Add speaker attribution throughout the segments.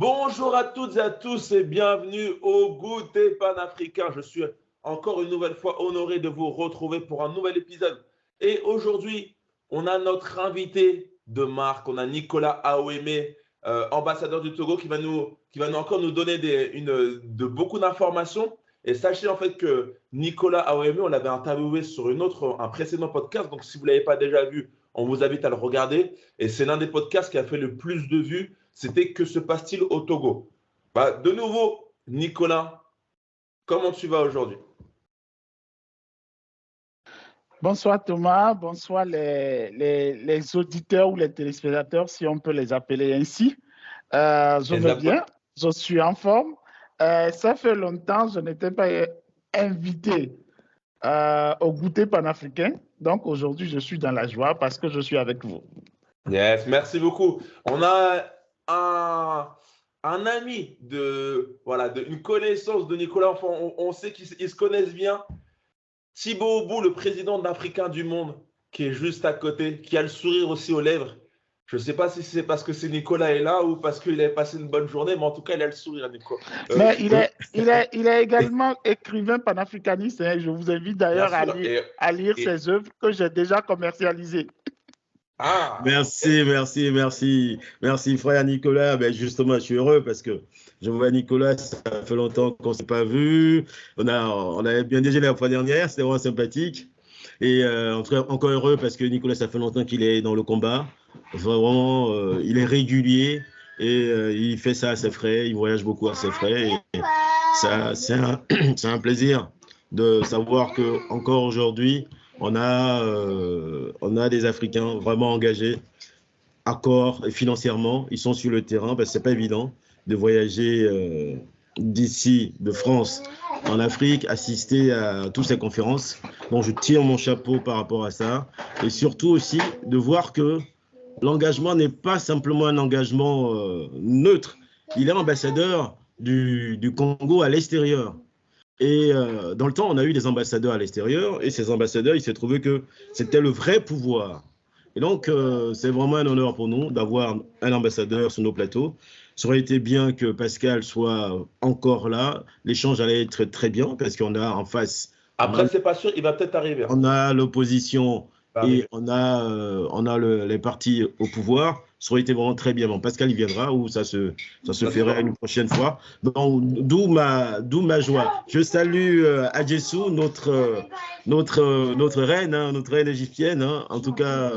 Speaker 1: Bonjour à toutes et à tous et bienvenue au Goûter panafricain. Je suis encore une nouvelle fois honoré de vous retrouver pour un nouvel épisode. Et aujourd'hui, on a notre invité de marque, on a Nicolas Aouémé, ambassadeur du Togo, qui va encore nous donner de beaucoup d'informations. Et sachez en fait que Nicolas Aouémé, on l'avait interviewé sur un précédent podcast. Donc si vous ne l'avez pas déjà vu, on vous invite à le regarder. Et c'est l'un des podcasts qui a fait le plus de vues. C'était Que se passe-t-il au Togo? De nouveau, Nicolas, comment tu vas aujourd'hui?
Speaker 2: Bonsoir Thomas, bonsoir les auditeurs ou les téléspectateurs, si on peut les appeler ainsi. Je vais bien, je suis en forme. Ça fait longtemps que je n'étais pas invité au goûter panafricain. Donc aujourd'hui, je suis dans la joie parce que je suis avec vous.
Speaker 1: Yes, merci beaucoup. On a un ami une connaissance de Nicolas. Enfin, on sait qu'ils se connaissent bien. Thibaut Obou, le président de l'Africain du Monde, qui est juste à côté, qui a le sourire aussi aux lèvres. Je ne sais pas si c'est parce que Nicolas est là ou parce qu'il a passé une bonne journée, mais en tout cas, il a le sourire, Nico.
Speaker 2: Mais il est également écrivain panafricaniste. Hein. Je vous invite d'ailleurs à lire ses œuvres que j'ai déjà commercialisées.
Speaker 3: Ah. Merci, frère Nicolas. Ben justement, je suis heureux parce que je vois Nicolas, ça fait longtemps qu'on ne s'est pas vu. On avait bien déjeuné la fois dernière, c'était vraiment sympathique. Et encore heureux parce que Nicolas, ça fait longtemps qu'il est dans le combat. Vraiment, il est régulier et il fait ça à ses frais. Il voyage beaucoup à ses frais. Et ça, c'est un plaisir de savoir que encore aujourd'hui, on a des Africains vraiment engagés à corps et financièrement. Ils sont sur le terrain parce que ce n'est pas évident de voyager d'ici, de France, en Afrique, assister à toutes ces conférences. Donc, je tire mon chapeau par rapport à ça. Et surtout aussi de voir que l'engagement n'est pas simplement un engagement neutre. Il est ambassadeur du Congo à l'extérieur. Et dans le temps, on a eu des ambassadeurs à l'extérieur et ces ambassadeurs, il s'est trouvé que c'était le vrai pouvoir. Et donc, c'est vraiment un honneur pour nous d'avoir un ambassadeur sur nos plateaux. Ça aurait été bien que Pascal soit encore là. L'échange allait être très bien parce qu'on a en face…
Speaker 1: Après, c'est pas sûr, il va peut-être arriver.
Speaker 3: On a l'opposition et on a les partis au pouvoir. Ça aurait été vraiment très bien. Bon, Pascal, il viendra ou ça se ferait une prochaine fois. Donc, d'où ma joie. Je salue Adjessou, notre reine, hein, notre reine égyptienne. Hein, en tout cas,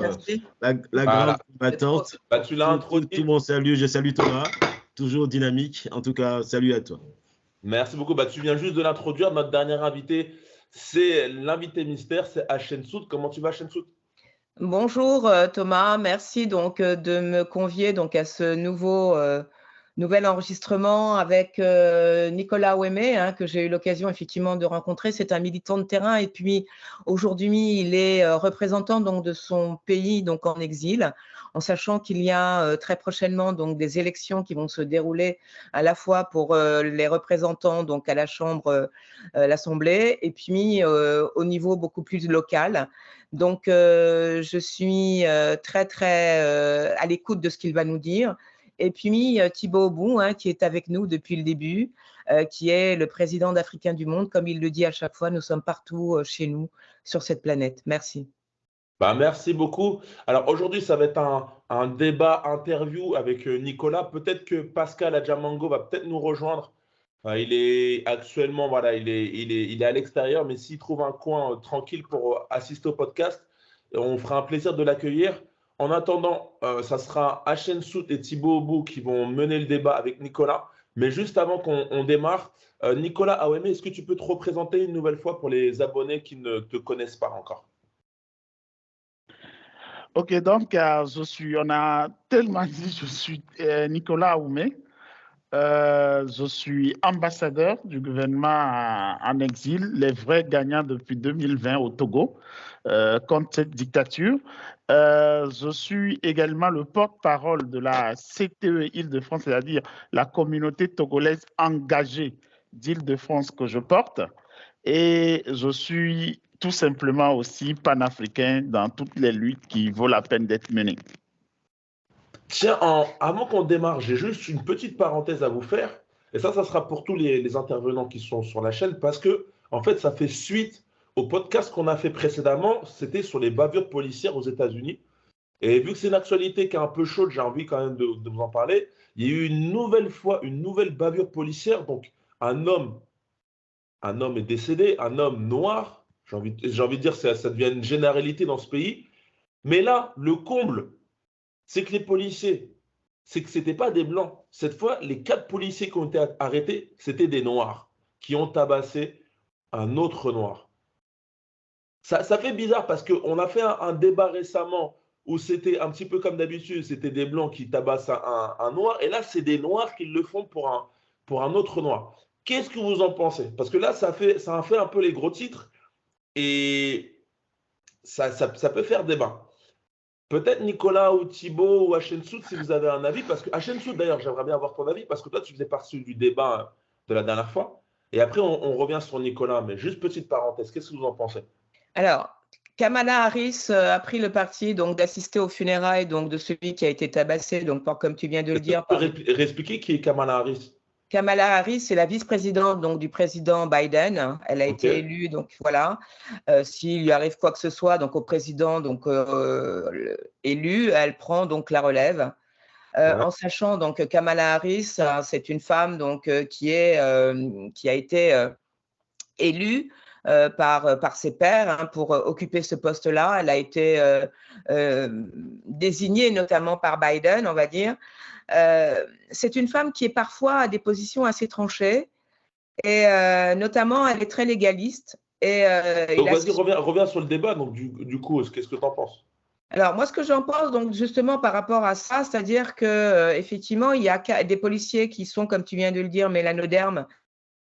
Speaker 3: la grande combattante.
Speaker 1: Tu l'as introduit.
Speaker 3: Tout mon salut. Je salue Thomas, toujours dynamique. En tout cas, salut à toi.
Speaker 1: Merci beaucoup. Tu viens juste de l'introduire. Notre dernier invité, c'est l'invité mystère, c'est Hachen Soud. Comment tu vas, Hachen Soud?
Speaker 4: Bonjour Thomas, merci donc de me convier donc à ce nouvel enregistrement avec Nicolas Aouémé, hein, que j'ai eu l'occasion effectivement de rencontrer. C'est un militant de terrain et puis aujourd'hui il est représentant donc de son pays donc en exil, en sachant qu'il y a très prochainement donc des élections qui vont se dérouler à la fois pour les représentants donc à la Chambre, l'Assemblée, et puis au niveau beaucoup plus local. Donc, je suis très à l'écoute de ce qu'il va nous dire. Et puis, Thibaut Obou, hein, qui est avec nous depuis le début, qui est le président d'Africain du Monde. Comme il le dit à chaque fois, nous sommes partout chez nous, sur cette planète. Merci.
Speaker 1: Merci beaucoup. Alors, aujourd'hui, ça va être un débat interview avec Nicolas. Peut-être que Pascal Adjamango va peut-être nous rejoindre. Il est actuellement, il est à l'extérieur, mais s'il trouve un coin tranquille pour assister au podcast, on fera un plaisir de l'accueillir. En attendant, ça sera Hachen Soud et Thibaut Obou qui vont mener le débat avec Nicolas. Mais juste avant qu'on démarre, Nicolas Aouémé, est-ce que tu peux te représenter une nouvelle fois pour les abonnés qui ne te connaissent pas encore?
Speaker 2: Ok, donc on a tellement dit, je suis Nicolas Aouémé. Je suis ambassadeur du gouvernement en exil, les vrais gagnants depuis 2020 au Togo, contre cette dictature. Je suis également le porte-parole de la CTE Île-de-France, c'est-à-dire la communauté togolaise engagée d'Île-de-France que je porte. Et je suis tout simplement aussi panafricain dans toutes les luttes qui vaut la peine d'être menées.
Speaker 1: Tiens, avant qu'on démarre, j'ai juste une petite parenthèse à vous faire. Et ça sera pour tous les intervenants qui sont sur la chaîne, parce que, en fait, ça fait suite au podcast qu'on a fait précédemment. C'était sur les bavures policières aux États-Unis. Et vu que c'est une actualité qui est un peu chaude, j'ai envie quand même de vous en parler. Il y a eu une nouvelle bavure policière. Donc, un homme est décédé, un homme noir. J'ai envie de dire que ça devient une généralité dans ce pays. Mais là, le comble, c'est que les policiers, c'est que ce n'étaient pas des blancs. Cette fois, les 4 policiers qui ont été arrêtés, c'était des noirs qui ont tabassé un autre noir. Ça fait bizarre parce qu'on a fait un débat récemment où c'était un petit peu comme d'habitude, c'était des blancs qui tabassent un noir, et là, c'est des noirs qui le font pour un autre noir. Qu'est-ce que vous en pensez? Parce que là, ça a fait un peu les gros titres, et ça peut faire débat. Peut-être Nicolas ou Thibaut ou Hachensout, si vous avez un avis, parce que Hachensout, d'ailleurs, j'aimerais bien avoir ton avis, parce que toi, tu faisais partie du débat de la dernière fois, et après, on revient sur Nicolas, mais juste petite parenthèse, qu'est-ce que vous en pensez?
Speaker 4: Alors, Kamala Harris a pris le parti donc d'assister aux funérailles donc de celui qui a été tabassé, donc comme tu viens de le dire.
Speaker 1: Tu peux réexpliquer qui est Kamala Harris?
Speaker 4: Kamala Harris, c'est la vice-présidente donc du président Biden. Elle a été élue, donc voilà. S'il lui arrive quoi que ce soit, donc au président donc élu, elle prend donc la relève. En sachant donc que Kamala Harris, c'est une femme donc qui a été élue par ses pairs pour occuper ce poste-là. Elle a été désignée notamment par Biden, on va dire. C'est une femme qui est parfois à des positions assez tranchées et notamment elle est très légaliste.
Speaker 1: Donc vas-y, reviens sur le débat. Donc du coup, qu'est-ce que tu en penses?
Speaker 4: Alors moi, ce que j'en pense, donc justement par rapport à ça, c'est-à-dire que effectivement, il y a des policiers qui sont, comme tu viens de le dire, mélanodermes,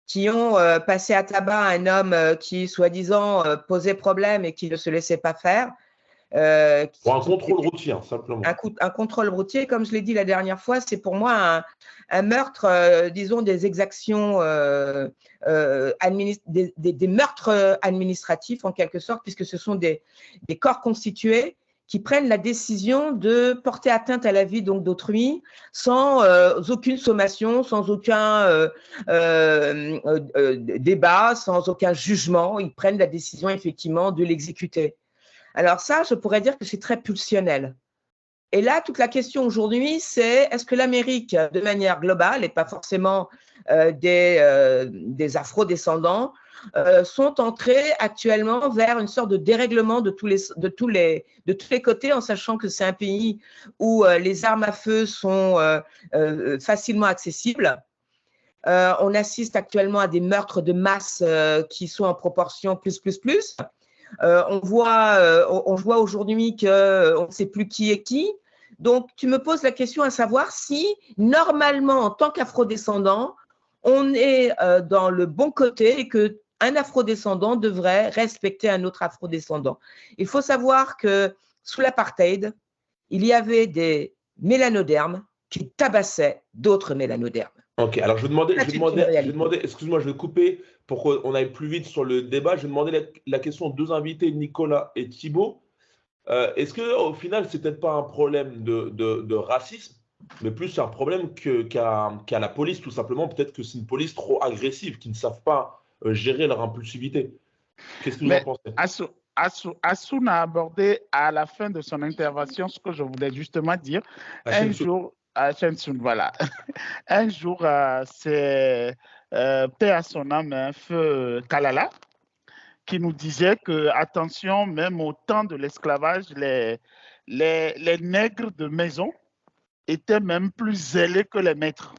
Speaker 4: qui ont passé à tabac un homme qui, soi-disant, posait problème et qui ne se laissait pas faire.
Speaker 1: Pour un contrôle routier, simplement.
Speaker 4: Un contrôle routier, comme je l'ai dit la dernière fois, c'est pour moi un meurtre, disons, des exactions, des meurtres administratifs en quelque sorte, puisque ce sont des corps constitués qui prennent la décision de porter atteinte à la vie donc d'autrui sans aucune sommation, sans aucun débat, sans aucun jugement. Ils prennent la décision effectivement de l'exécuter. Alors ça, je pourrais dire que c'est très pulsionnel. Et là, toute la question aujourd'hui, c'est est-ce que l'Amérique, de manière globale, et pas forcément des afro-descendants, sont entrés actuellement vers une sorte de dérèglement de tous les côtés, en sachant que c'est un pays où les armes à feu sont facilement accessibles. On assiste actuellement à des meurtres de masse qui sont en proportion plus. On voit aujourd'hui qu'on ne sait plus qui est qui. Donc, tu me poses la question à savoir si, normalement, en tant qu'afrodescendant, on est dans le bon côté et qu'un afrodescendant devrait respecter un autre afrodescendant. Il faut savoir que sous l'apartheid, il y avait des mélanodermes qui tabassaient d'autres mélanodermes.
Speaker 1: Ok, alors je vais demander, excuse-moi, je vais couper pour qu'on aille plus vite sur le débat. Je vais demander la question aux deux invités, Nicolas et Thibaut. Est-ce qu'au final, c'est peut-être pas un problème de racisme, mais plus un problème qu'a la police, tout simplement? Peut-être que c'est une police trop agressive, qui ne savent pas gérer leur impulsivité. Qu'est-ce que vous en pensez?
Speaker 2: Assoun a abordé à la fin de son intervention ce que je voulais justement dire. Un jour, voilà. Un jour, c'est paix à son âme, feu Kalala, qui nous disait que, attention, même au temps de l'esclavage, les nègres de maison étaient même plus zélés que les maîtres.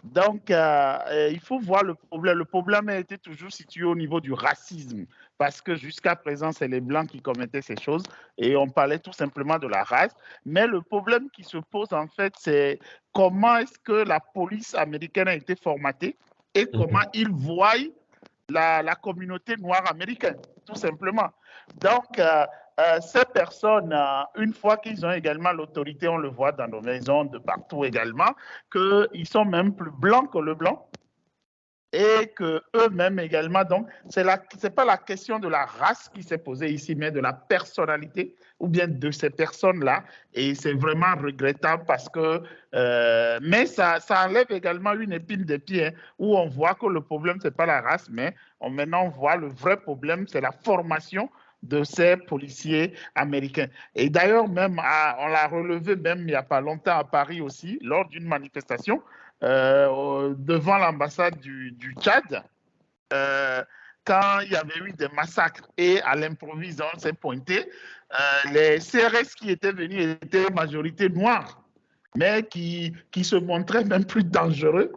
Speaker 2: Donc, il faut voir le problème. Le problème a été toujours situé au niveau du racisme, parce que jusqu'à présent, c'est les Blancs qui commettaient ces choses et on parlait tout simplement de la race. Mais le problème qui se pose, en fait, c'est comment est-ce que la police américaine a été formatée et comment ils voient la communauté noire américaine, tout simplement. Donc, ces personnes, une fois qu'ils ont également l'autorité, on le voit dans nos maisons de partout également, qu'ils sont même plus blancs que le blanc. et qu'eux-mêmes également, donc, c'est pas la question de la race qui s'est posée ici, mais de la personnalité ou bien de ces personnes-là. Et c'est vraiment regrettable parce que, mais ça enlève également une épine de pied, hein, où on voit que le problème, c'est pas la race, mais maintenant on voit le vrai problème, c'est la formation de ces policiers américains. Et d'ailleurs, même, on l'a relevé même il n'y a pas longtemps à Paris aussi, lors d'une manifestation, devant l'ambassade du Tchad, quand il y avait eu des massacres et à l'improviste, on s'est pointé, les CRS qui étaient venus étaient majorité noire, mais qui se montraient même plus dangereux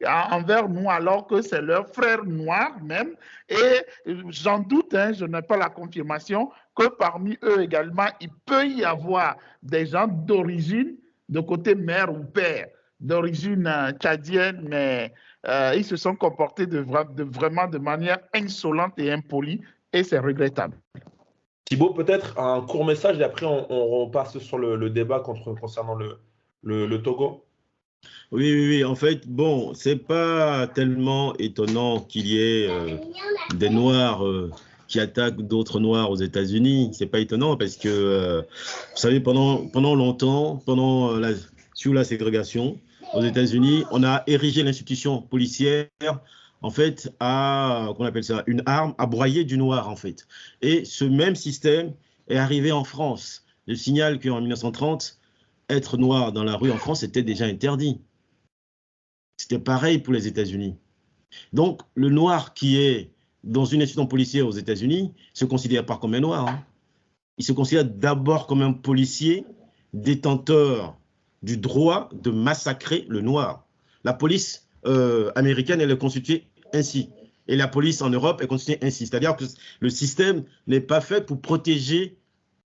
Speaker 2: envers nous, alors que c'est leurs frères noirs même. Et j'en doute, hein, je n'ai pas la confirmation, que parmi eux également, il peut y avoir des gens d'origine, de côté mère ou père, d'origine tchadienne, mais ils se sont comportés vraiment de manière insolente et impolie, et c'est regrettable.
Speaker 1: Thibaut, peut-être un court message et après on passe sur le débat concernant le Togo.
Speaker 3: Oui. En fait, bon, c'est pas tellement étonnant qu'il y ait des Noirs qui attaquent d'autres Noirs aux États-Unis. C'est pas étonnant parce que, vous savez, pendant longtemps, sous la ségrégation aux États-Unis, on a érigé l'institution policière, en fait, qu'on appelle ça, une arme à broyer du noir, en fait. Et ce même système est arrivé en France. Je signale qu'en 1930, être noir dans la rue en France était déjà interdit. C'était pareil pour les États-Unis. Donc, le noir qui est dans une institution policière aux États-Unis ne se considère pas comme un noir. Hein. Il se considère d'abord comme un policier détenteur du droit de massacrer le noir. La police américaine, elle est constituée ainsi. Et la police en Europe est constituée ainsi. C'est-à-dire que le système n'est pas fait pour protéger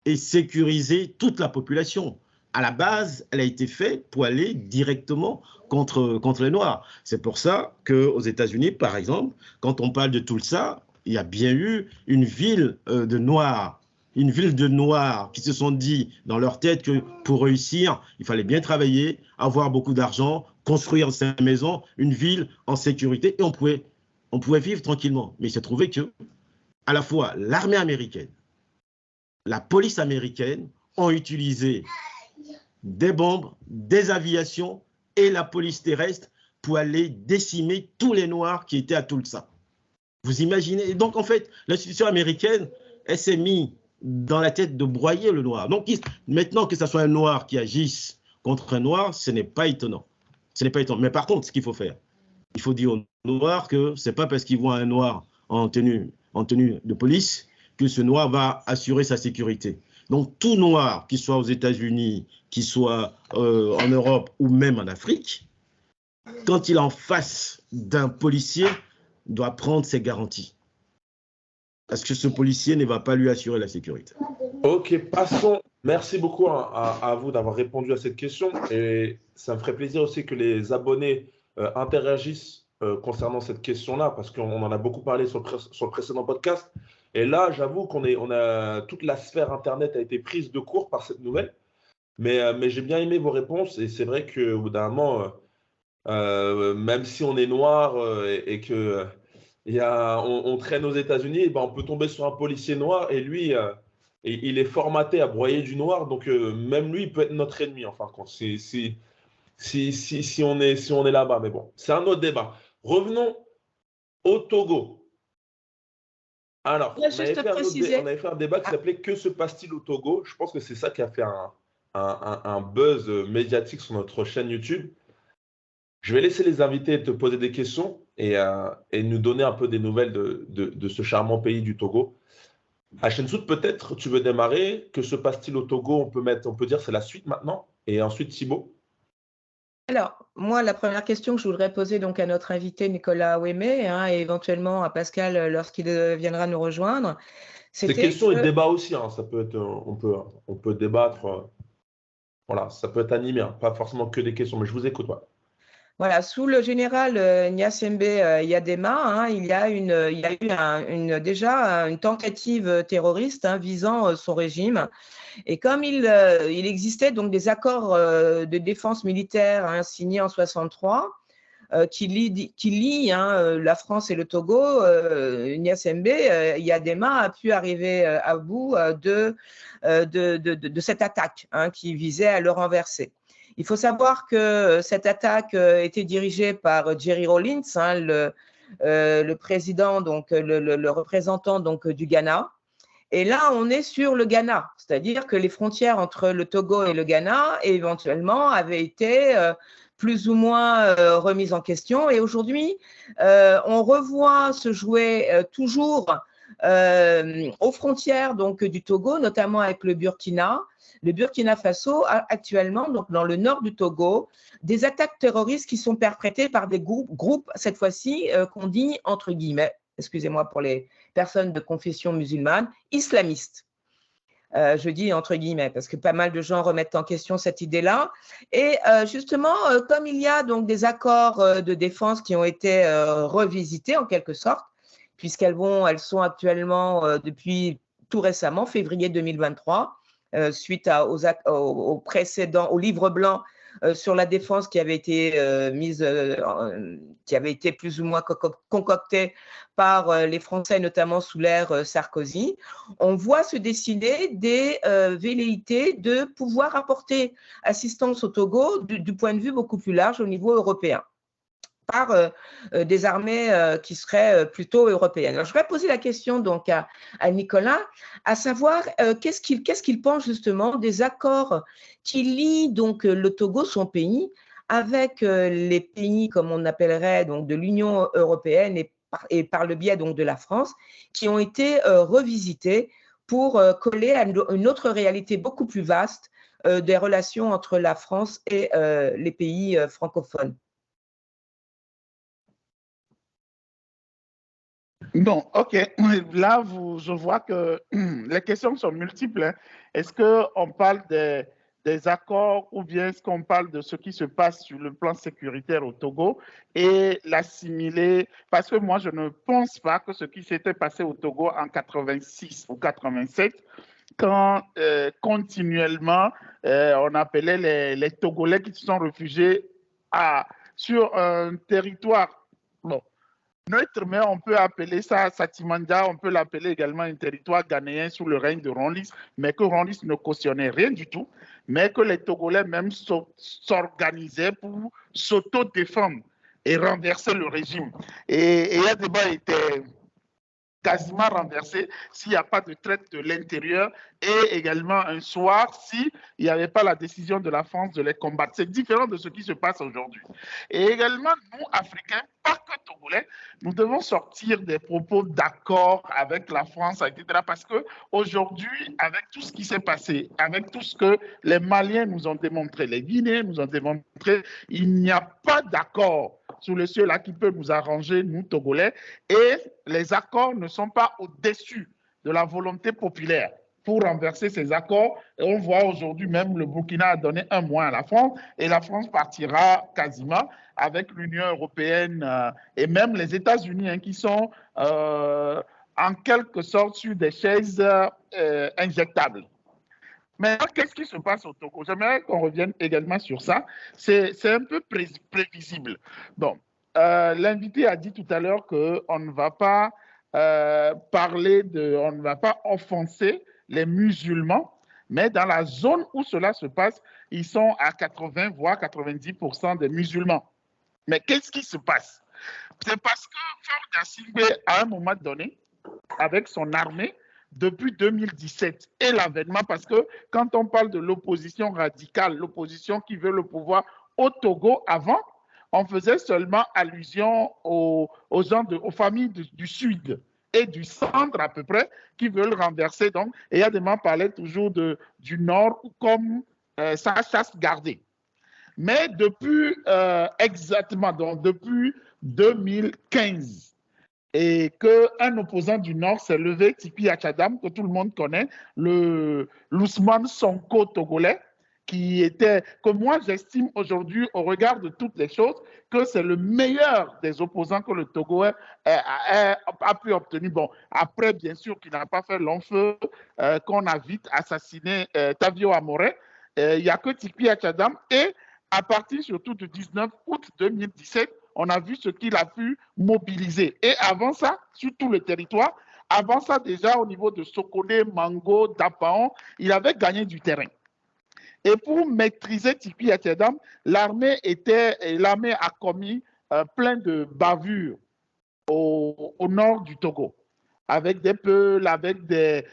Speaker 3: et sécuriser toute la population. À la base, elle a été faite pour aller directement contre les Noirs. C'est pour ça qu'aux États-Unis, par exemple, quand on parle de Tulsa, il y a bien eu une ville de Noirs. Une ville de Noirs qui se sont dit dans leur tête que pour réussir, il fallait bien travailler, avoir beaucoup d'argent, construire sa maison, une ville en sécurité, et on pouvait vivre tranquillement. Mais il s'est trouvé que, à la fois, l'armée américaine, la police américaine ont utilisé des bombes, des aviations et la police terrestre pour aller décimer tous les Noirs qui étaient à Tulsa. Vous imaginez? Donc, en fait, l'institution américaine, elle s'est mise dans la tête de broyer le Noir. Donc, maintenant que ce soit un Noir qui agisse contre un Noir, ce n'est pas étonnant. Ce n'est pas étonnant. Mais par contre, ce qu'il faut faire, il faut dire aux Noirs que ce n'est pas parce qu'ils voient un Noir en tenue de police que ce Noir va assurer sa sécurité. Donc, tout Noir, qu'il soit aux États-Unis, qu'il soit en Europe ou même en Afrique, quand il est en face d'un policier, doit prendre ses garanties. Parce que ce policier ne va pas lui assurer la sécurité.
Speaker 1: Ok, passons. Merci beaucoup à vous d'avoir répondu à cette question. Et ça me ferait plaisir aussi que les abonnés interagissent concernant cette question-là, parce qu'on en a beaucoup parlé sur le précédent podcast. Et là, j'avoue toute la sphère Internet a été prise de court par cette nouvelle. Mais j'ai bien aimé vos réponses. Et c'est vrai qu'au bout d'un moment, même si on est noir et que on traîne aux États-Unis, ben on peut tomber sur un policier noir et lui, il est formaté à broyer du noir. Donc, même lui, il peut être notre ennemi, en fin de compte, si on est là-bas. Mais bon, c'est un autre débat. Revenons au Togo. Alors, on avait fait un débat qui s'appelait « Que se passe-t-il au Togo ?» Je pense que c'est ça qui a fait un buzz médiatique sur notre chaîne YouTube. Je vais laisser les invités te poser des questions et nous donner un peu des nouvelles de ce charmant pays du Togo. Hachensout, peut-être tu veux démarrer. Que se passe-t-il au Togo? On peut dire c'est la suite maintenant. Et ensuite, Thibaut.
Speaker 4: Alors, moi, la première question que je voudrais poser donc à notre invité Nicolas Ouémé, et éventuellement à Pascal lorsqu'il viendra nous rejoindre.
Speaker 1: Ces questions et débats aussi, ça peut être, on peut débattre. Voilà, ça peut être animé, pas forcément que des questions, mais je vous écoute. Ouais.
Speaker 4: Voilà, sous le général Nyasembe Yadema, il y a eu déjà une tentative terroriste visant son régime. Et comme il existait donc des accords de défense militaire signés en 1963, qui lie la France et le Togo, Gnassembe, Yadema a pu arriver à bout de cette attaque qui visait à le renverser. Il faut savoir que cette attaque était dirigée par Jerry Rawlings, le président, donc le représentant donc, du Ghana. Et là, on est sur le Ghana, c'est-à-dire que les frontières entre le Togo et le Ghana, éventuellement, avaient été plus ou moins remises en question. Et aujourd'hui, on revoit se jouer toujours aux frontières donc, du Togo, notamment avec le Burkina Faso, actuellement, donc dans le nord du Togo, des attaques terroristes qui sont perpétrées par des groupes cette fois-ci, qu'on dit entre guillemets, excusez-moi pour les personnes de confession musulmane, islamistes. Je dis entre guillemets, parce que pas mal de gens remettent en question cette idée-là. Et justement, comme il y a donc des accords de défense qui ont été revisités en quelque sorte, puisqu'elles sont actuellement depuis tout récemment, février 2023, suite au livre blanc sur la défense qui avait été qui avait été plus ou moins concocté par les Français, notamment sous l'ère Sarkozy, on voit se dessiner des velléités de pouvoir apporter assistance au Togo du point de vue beaucoup plus large au niveau européen, par des armées qui seraient plutôt européennes. Alors, je vais poser la question donc à Nicolas, à savoir qu'est-ce qu'il pense justement des accords qui lient donc le Togo, son pays, avec les pays, comme on appellerait, donc de l'Union européenne et par le biais donc de la France, qui ont été revisités pour coller à une autre réalité beaucoup plus vaste des relations entre la France et les pays francophones.
Speaker 2: Bon, ok. Là, je vois que les questions sont multiples. Est-ce qu'on parle des accords ou bien est-ce qu'on parle de ce qui se passe sur le plan sécuritaire au Togo et l'assimiler? Parce que moi, je ne pense pas que ce qui s'était passé au Togo en 86 ou 87, quand continuellement on appelait les Togolais qui se sont réfugiés sur un territoire, bon, neutre, mais on peut appeler ça Satimanda, on peut l'appeler également un territoire ghanéen sous le règne de Rawlings, mais que Rawlings ne cautionnait rien du tout, mais que les Togolais même s'organisaient pour s'auto-défendre et renverser le régime. Et le débat était quasiment renversé s'il n'y a pas de traite de l'intérieur et également un soir s'il n'y avait pas la décision de la France de les combattre. C'est différent de ce qui se passe aujourd'hui. Et également, nous, Africains, pas que Togolais, nous devons sortir des propos d'accord avec la France, etc. Parce qu'aujourd'hui, avec tout ce qui s'est passé, avec tout ce que les Maliens nous ont démontré, les Guinéens nous ont démontré, il n'y a pas d'accord sous le ciel là qui peut nous arranger, nous, Togolais, et les accords ne sont pas au-dessus de la volonté populaire pour renverser ces accords. Et on voit aujourd'hui même le Burkina a donné 1 mois à la France et la France partira quasiment avec l'Union européenne et même les États-Unis qui sont en quelque sorte sur des chaises injectables. Mais qu'est-ce qui se passe au Togo? J'aimerais qu'on revienne également sur ça. C'est un peu prévisible. Bon, l'invité a dit tout à l'heure qu'on ne va pas on ne va pas offenser les musulmans, mais dans la zone où cela se passe, ils sont à 80 voire 90% des musulmans. Mais qu'est-ce qui se passe? C'est parce que Faure Gnassingbé, à un moment donné, avec son armée, depuis 2017 et l'avènement, parce que quand on parle de l'opposition radicale, l'opposition qui veut le pouvoir au Togo, avant, on faisait seulement allusion aux familles du Sud et du centre à peu près qui veulent renverser. Donc, et Yadema parlait toujours du Nord comme sa chasse gardée. Mais depuis exactement, donc depuis 2015, et qu'un opposant du Nord s'est levé, Tipi Achadam, que tout le monde connaît, l'Ousmane Sonko togolais, que moi j'estime aujourd'hui, au regard de toutes les choses, que c'est le meilleur des opposants que le Togo a pu obtenir. Bon, après, bien sûr, qu'il n'a pas fait long feu, qu'on a vite assassiné Tavio Amoré, il n'y a que Tipi Achadam. Et à partir surtout du 19 août 2017, on a vu ce qu'il a pu mobiliser. Et avant ça, sur tout le territoire, avant ça déjà au niveau de Sokone, Mango, Dapaon, il avait gagné du terrain. Et pour maîtriser Tipi Yatedam, l'armée a commis plein de bavures au nord du Togo, avec des peuls, avec des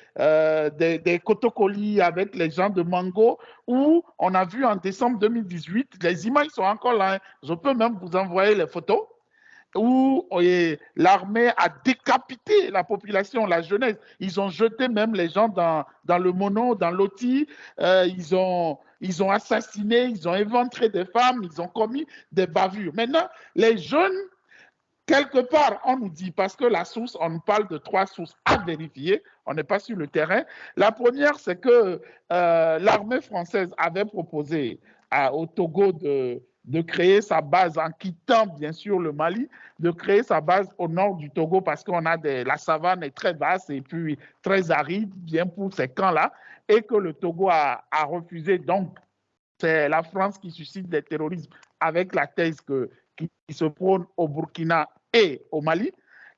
Speaker 2: Kotokoli, avec les gens de Mango, où on a vu en décembre 2018, les images sont encore là, hein, je peux même vous envoyer les photos, où l'armée a décapité la population, la jeunesse. Ils ont jeté même les gens dans le mono, dans l'oti. Ils ont assassiné, ils ont éventré des femmes, ils ont commis des bavures. Maintenant, les jeunes, quelque part, on nous dit, parce que la source, on nous parle de 3 sources à vérifier, on n'est pas sur le terrain. La première, c'est que l'armée française avait proposé au Togo de créer sa base en quittant bien sûr le Mali, de créer sa base au nord du Togo parce qu'on a la savane est très vaste et puis très aride, bien pour ces camps-là, et que le Togo a refusé. Donc, c'est la France qui suscite le terrorisme avec la thèse qui se prône au Burkina et au Mali.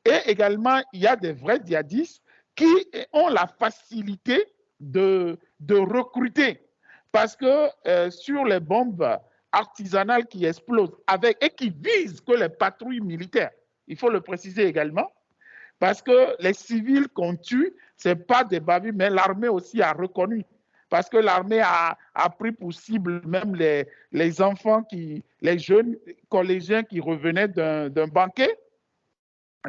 Speaker 2: Et également, il y a des vrais djihadistes qui ont la facilité de recruter parce que sur les bombes artisanales qui explosent et qui visent que les patrouilles militaires, il faut le préciser également, parce que les civils qu'on tue, ce n'est pas des bavures, mais l'armée aussi a reconnu. Parce que l'armée a pris pour cible même les enfants, les jeunes collégiens qui revenaient d'un banquet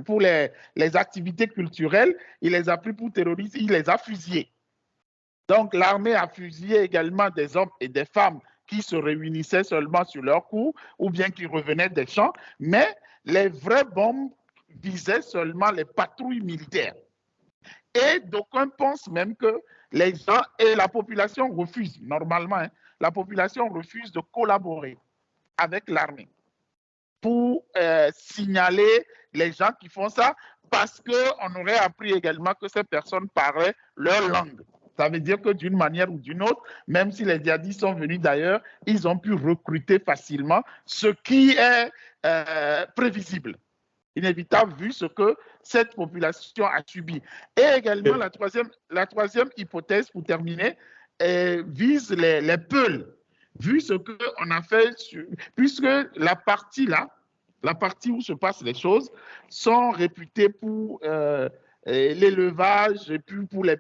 Speaker 2: pour les activités culturelles. Il les a pris pour terroristes, il les a fusillés. Donc l'armée a fusillé également des hommes et des femmes qui se réunissaient seulement sur leur cour ou bien qui revenaient des champs, mais les vraies bombes visaient seulement les patrouilles militaires. Et d'aucuns pensent même que les gens et la population refusent, normalement, hein, la population refuse de collaborer avec l'armée pour signaler les gens qui font ça parce qu'on aurait appris également que ces personnes parlaient leur langue. Ça veut dire que d'une manière ou d'une autre, même si les djihadistes sont venus d'ailleurs, ils ont pu recruter facilement, ce qui est prévisible, inévitable vu ce que cette population a subi. Et également, la troisième hypothèse, pour terminer, vise les Peuls, vu ce qu'on a fait, puisque la partie où se passent les choses, sont réputées pour l'élevage et puis pour la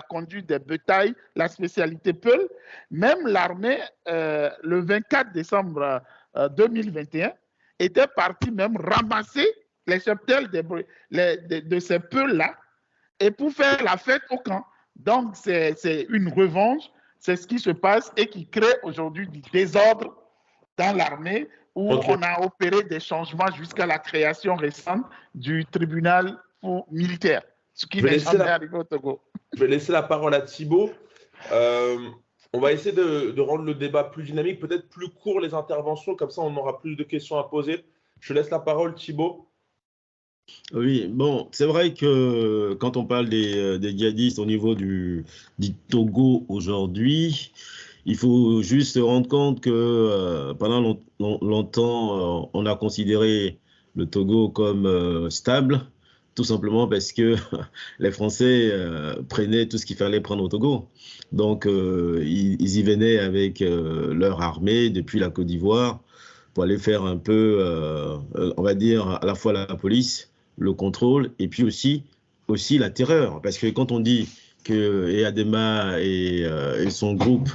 Speaker 2: conduite des bétails, la spécialité Peul. Même l'armée, le 24 décembre 2021, était partie même ramasser les cheptels de ces Peuls-là et pour faire la fête au camp. Donc, c'est une revanche, c'est ce qui se passe et qui crée aujourd'hui du désordre dans l'armée où on a opéré des changements jusqu'à la création récente du tribunal militaire, ce qui n'est jamais arrivé au Togo.
Speaker 1: Je vais laisser la parole à Thibaut. On va essayer de rendre le débat plus dynamique, peut-être plus court les interventions, comme ça on aura plus de questions à poser. Je laisse la parole, Thibaut.
Speaker 3: Oui, bon, c'est vrai que quand on parle des djihadistes au niveau du Togo aujourd'hui, il faut juste se rendre compte que pendant longtemps, on a considéré le Togo comme stable, tout simplement parce que les Français prenaient tout ce qu'il fallait prendre au Togo. Donc, ils y venaient avec leur armée depuis la Côte d'Ivoire pour aller faire un peu, on va dire, à la fois la police, le contrôle et puis aussi la terreur. Parce que quand on dit que Eyadema et son groupe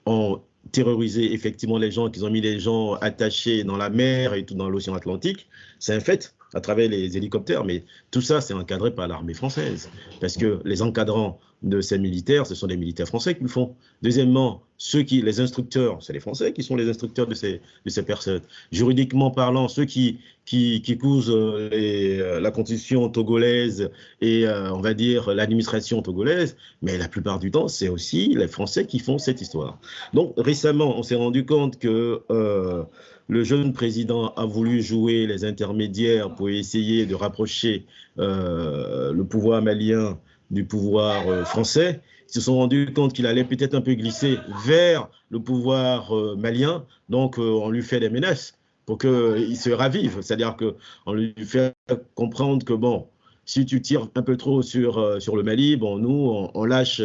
Speaker 3: ont terrorisé effectivement les gens, qu'ils ont mis les gens attachés dans la mer et tout dans l'océan Atlantique, c'est un fait à travers les hélicoptères, mais tout ça c'est encadré par l'armée française, parce que les encadrants de ces militaires, ce sont les militaires français qui le font. Deuxièmement, les instructeurs, c'est les Français qui sont les instructeurs de ces personnes. Juridiquement parlant, ceux qui cousent la constitution togolaise et on va dire l'administration togolaise, mais la plupart du temps, c'est aussi les Français qui font cette histoire. Donc récemment, on s'est rendu compte que le jeune président a voulu jouer les intermédiaires pour essayer de rapprocher le pouvoir malien du pouvoir français. Ils se sont rendus compte qu'il allait peut-être un peu glisser vers le pouvoir malien, donc on lui fait des menaces pour qu'il se ravive. C'est-à-dire qu'on lui fait comprendre que, bon, si tu tires un peu trop sur le Mali, bon, nous, on lâche,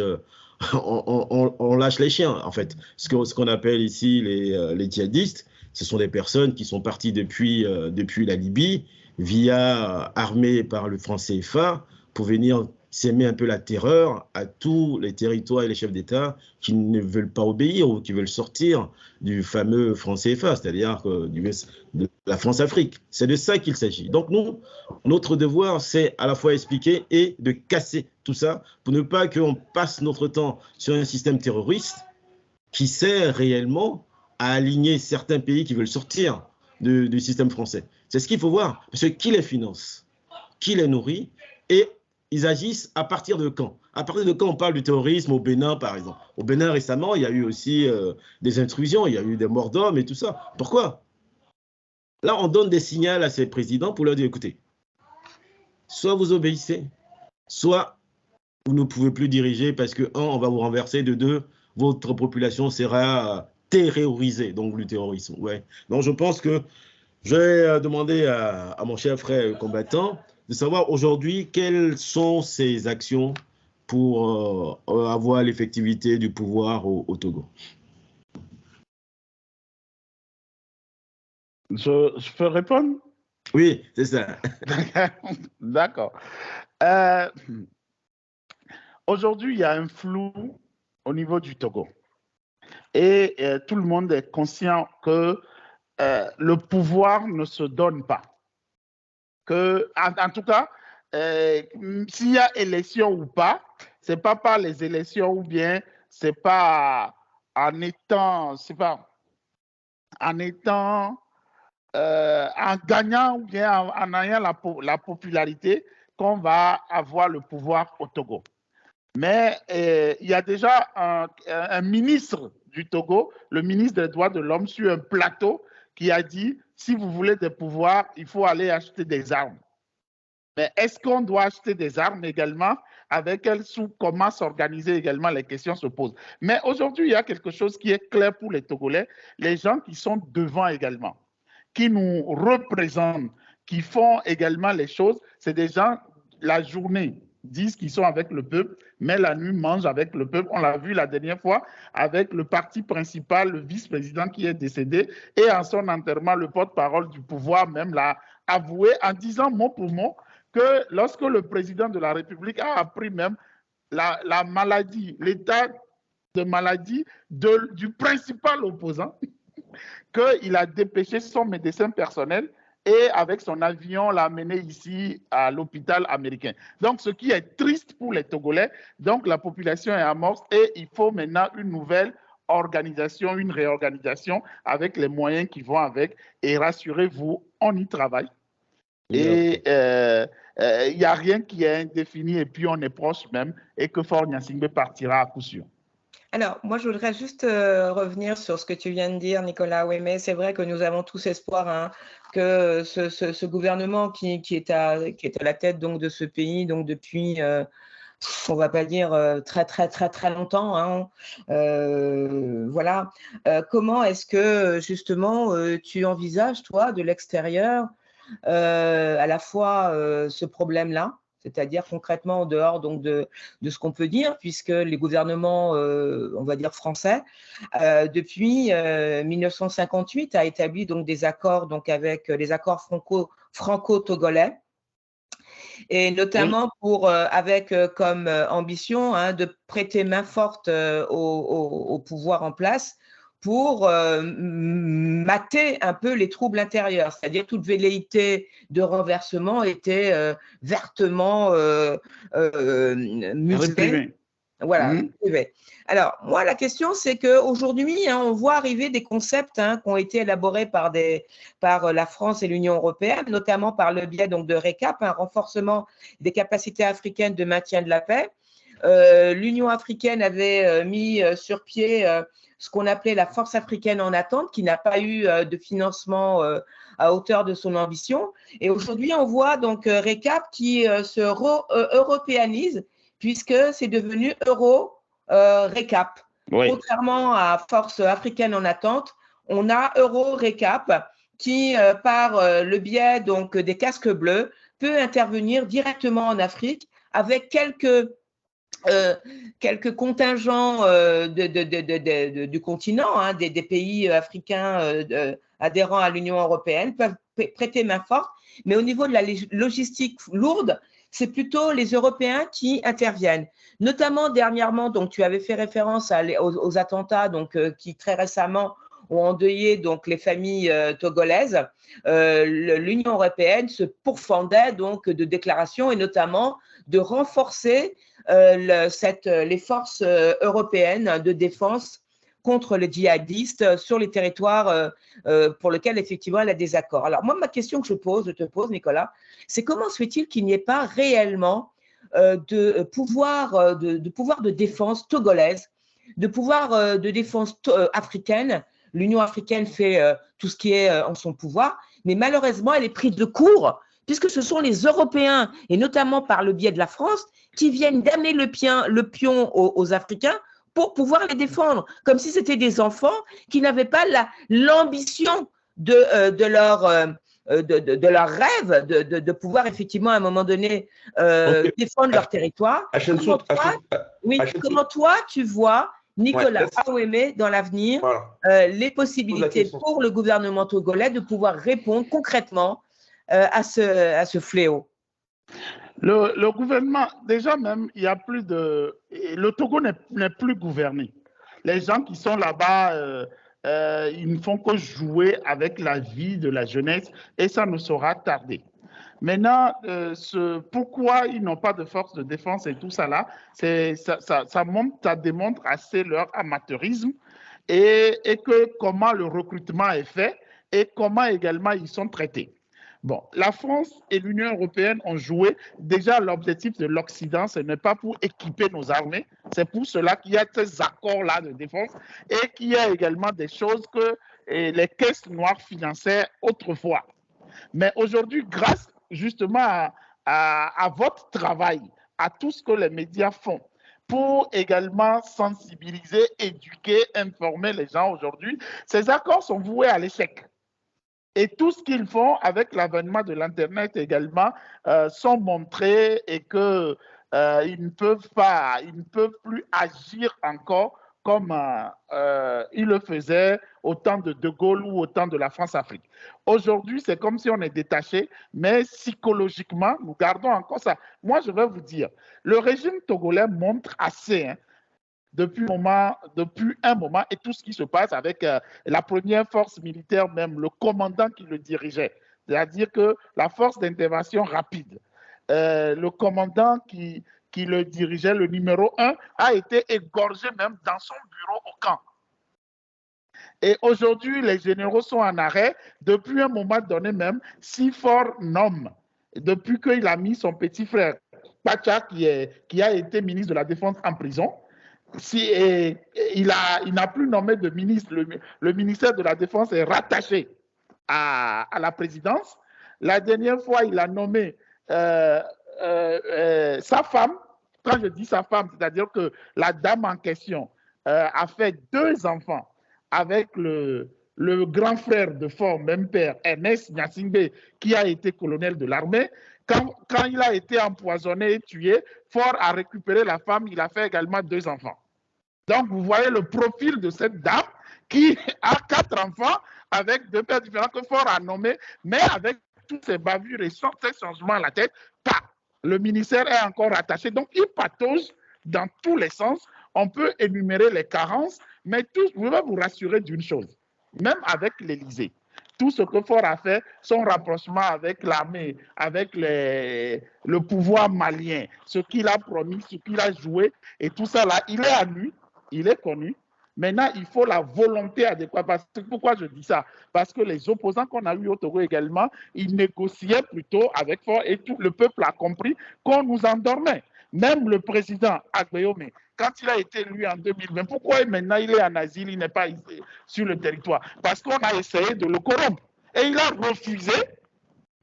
Speaker 3: on lâche les chiens, en fait. Ce qu'on appelle ici les djihadistes, ce sont des personnes qui sont parties depuis la Libye, armées par le franc CFA, pour venir s'aimer un peu la terreur à tous les territoires et les chefs d'État qui ne veulent pas obéir ou qui veulent sortir du fameux franc CFA, c'est-à-dire de la France-Afrique. C'est de ça qu'il s'agit. Donc nous, notre devoir, c'est à la fois expliquer et de casser tout ça pour ne pas qu'on passe notre temps sur un système terroriste qui sert réellement à aligner certains pays qui veulent sortir du système français. C'est ce qu'il faut voir, parce que qui les finance, qui les nourrit, et ils agissent à partir de quand? À partir de quand on parle du terrorisme au Bénin, par exemple? Au Bénin, récemment, il y a eu aussi des intrusions, il y a eu des morts d'hommes et tout ça. Pourquoi? Là, on donne des signaux à ces présidents pour leur dire, écoutez, soit vous obéissez, soit vous ne pouvez plus diriger parce que, un, on va vous renverser, de deux, votre population sera terrorisée, donc le terrorisme. Ouais. Donc, je pense que je vais demander à mon cher frère combattant de savoir aujourd'hui quelles sont ses actions pour avoir l'effectivité du pouvoir au Togo.
Speaker 2: Je peux répondre?
Speaker 3: Oui, c'est ça.
Speaker 2: D'accord. Aujourd'hui, il y a un flou au niveau du Togo. Et tout le monde est conscient que le pouvoir ne se donne pas. En tout cas, s'il y a élection ou pas, ce n'est pas par les élections ou bien c'est pas en gagnant ou bien en ayant la popularité qu'on va avoir le pouvoir au Togo. Mais il y a déjà un ministre du Togo, le ministre des droits de l'homme, sur un plateau qui a dit, si vous voulez des pouvoirs, il faut aller acheter des armes. Mais est-ce qu'on doit acheter des armes également? Avec quelle sous, comment s'organiser également, les questions se posent. Mais aujourd'hui, il y a quelque chose qui est clair pour les Togolais, les gens qui sont devant également, qui nous représentent, qui font également les choses, c'est des gens, la journée, disent qu'ils sont avec le peuple, mais la nuit mangent avec le peuple. On l'a vu la dernière fois avec le parti principal, le vice-président qui est décédé, et en son enterrement, le porte-parole du pouvoir même l'a avoué en disant mot pour mot que lorsque le président de la République a appris même la maladie, l'état de maladie du principal opposant, qu'il a dépêché son médecin personnel et avec son avion l'a amené ici à l'hôpital américain. Donc, ce qui est triste pour les Togolais, donc la population est amorce et il faut maintenant une nouvelle organisation, une réorganisation avec les moyens qui vont avec. Et rassurez-vous, on y travaille. Et il n'y a rien qui est indéfini et puis on est proche même et que Faure Gnassingbé partira à coup sûr.
Speaker 4: Alors, moi, je voudrais juste revenir sur ce que tu viens de dire, Nicolas Ouémé. C'est vrai que nous avons tous espoir que ce gouvernement qui est à la tête donc, de ce pays donc, depuis, on ne va pas dire très longtemps. Voilà. Comment est-ce que, justement, tu envisages, toi, de l'extérieur, à la fois ce problème-là, c'est-à-dire concrètement en dehors donc, de ce qu'on peut dire, puisque les gouvernements, on va dire français, depuis 1958 a établi donc, des accords donc, avec les accords franco-togolais, et notamment avec comme ambition de prêter main forte au pouvoir en place pour mater un peu les troubles intérieurs, c'est-à-dire toute velléité de renversement était vertement muselée. Voilà. Alors, moi, la question, c'est qu'aujourd'hui, on voit arriver des concepts qui ont été élaborés par la France et l'Union européenne, notamment par le biais donc, de RECAP, un renforcement des capacités africaines de maintien de la paix. L'Union africaine avait mis sur pied ce qu'on appelait la force africaine en attente, qui n'a pas eu de financement à hauteur de son ambition. Et aujourd'hui, on voit donc RECAP qui se européanise, puisque c'est devenu Euro-RECAP. Oui. Contrairement à force africaine en attente, on a Euro-RECAP qui, par le biais donc, des casques bleus, peut intervenir directement en Afrique avec quelques contingents du continent, hein, des pays africains adhérents à l'Union européenne peuvent prêter main forte, mais au niveau de la logistique lourde, c'est plutôt les Européens qui interviennent. Notamment dernièrement, donc tu avais fait référence aux attentats donc, qui très récemment ont endeuillé donc, les familles togolaises. L'Union européenne se pourfendait donc de déclarations et notamment de renforcer les forces européennes de défense contre les djihadistes sur les territoires pour lesquels effectivement elle a des accords. Alors moi, ma question que je te pose, Nicolas, c'est comment se fait-il qu'il n'y ait pas réellement de pouvoir de défense togolaise, de pouvoir de défense africaine? L'Union africaine fait tout ce qui est en son pouvoir, mais malheureusement, elle est prise de court, puisque ce sont les Européens, et notamment par le biais de la France, qui viennent d'amener le pion aux Africains pour pouvoir les défendre, comme si c'était des enfants qui n'avaient pas l'ambition de leur rêve de pouvoir effectivement à un moment donné défendre leur territoire. Comment toi tu vois, Nicolas Awemé, dans l'avenir, les possibilités pour le gouvernement togolais de pouvoir répondre concrètement à ce fléau?
Speaker 2: Le gouvernement, déjà même, il y a plus de... Le Togo n'est plus gouverné. Les gens qui sont là-bas, ils ne font que jouer avec la vie de la jeunesse et ça ne saura tarder. Maintenant, pourquoi ils n'ont pas de force de défense et tout ça là, ça démontre assez leur amateurisme et comment le recrutement est fait et comment également ils sont traités. Bon, la France et l'Union européenne ont joué. Déjà, l'objectif de l'Occident, ce n'est pas pour équiper nos armées, c'est pour cela qu'il y a ces accords-là de défense et qu'il y a également des choses que les caisses noires finançaient autrefois. Mais aujourd'hui, grâce justement à votre travail, à tout ce que les médias font, pour également sensibiliser, éduquer, informer les gens aujourd'hui, ces accords sont voués à l'échec. Et tout ce qu'ils font avec l'avènement de l'Internet également sont montrés et qu'ils ne peuvent plus agir encore comme ils le faisaient au temps de De Gaulle ou au temps de la France-Afrique. Aujourd'hui, c'est comme si on est détaché, mais psychologiquement, nous gardons encore ça. Moi, je vais vous dire, le régime togolais montre assez, hein, depuis un moment et tout ce qui se passe avec la première force militaire, même le commandant qui le dirigeait. C'est-à-dire que la force d'intervention rapide, le commandant qui le dirigeait, le numéro 1, a été égorgé même dans son bureau au camp. Et aujourd'hui, les généraux sont en arrêt. Depuis un moment donné même, Sifor Nom, depuis qu'il a mis son petit frère, Pacha, qui a été ministre de la Défense en prison, il n'a plus nommé de ministre. Le ministère de la Défense est rattaché à la présidence. La dernière fois, il a nommé sa femme. Quand je dis sa femme, c'est-à-dire que la dame en question a fait 2 enfants avec le grand frère de Faure, même père, Ernest Gnassingbé, qui a été colonel de l'armée. Quand il a été empoisonné et tué, Faure a récupéré la femme, il a fait également 2 enfants. Donc, vous voyez le profil de cette dame qui a 4 enfants avec 2 pères différents que Faure a nommés, mais avec tous ces bavures et ces changements à la tête, le ministère est encore attaché. Donc, il patauge dans tous les sens. On peut énumérer les carences, mais je vais vous rassurer d'une chose, même avec l'Élysée. Tout ce que Faure a fait, son rapprochement avec l'armée, avec le pouvoir malien, ce qu'il a promis, ce qu'il a joué, et tout ça là, il est à lui, il est connu. Maintenant, il faut la volonté adéquate. Pourquoi je dis ça? Parce que les opposants qu'on a eu au Togo également, ils négociaient plutôt avec Faure et tout le peuple a compris qu'on nous endormait. Même le président Agbeyome, quand il a été élu en 2020, pourquoi maintenant il est en asile, il n'est pas ici, sur le territoire? Parce qu'on a essayé de le corrompre. Et il a refusé,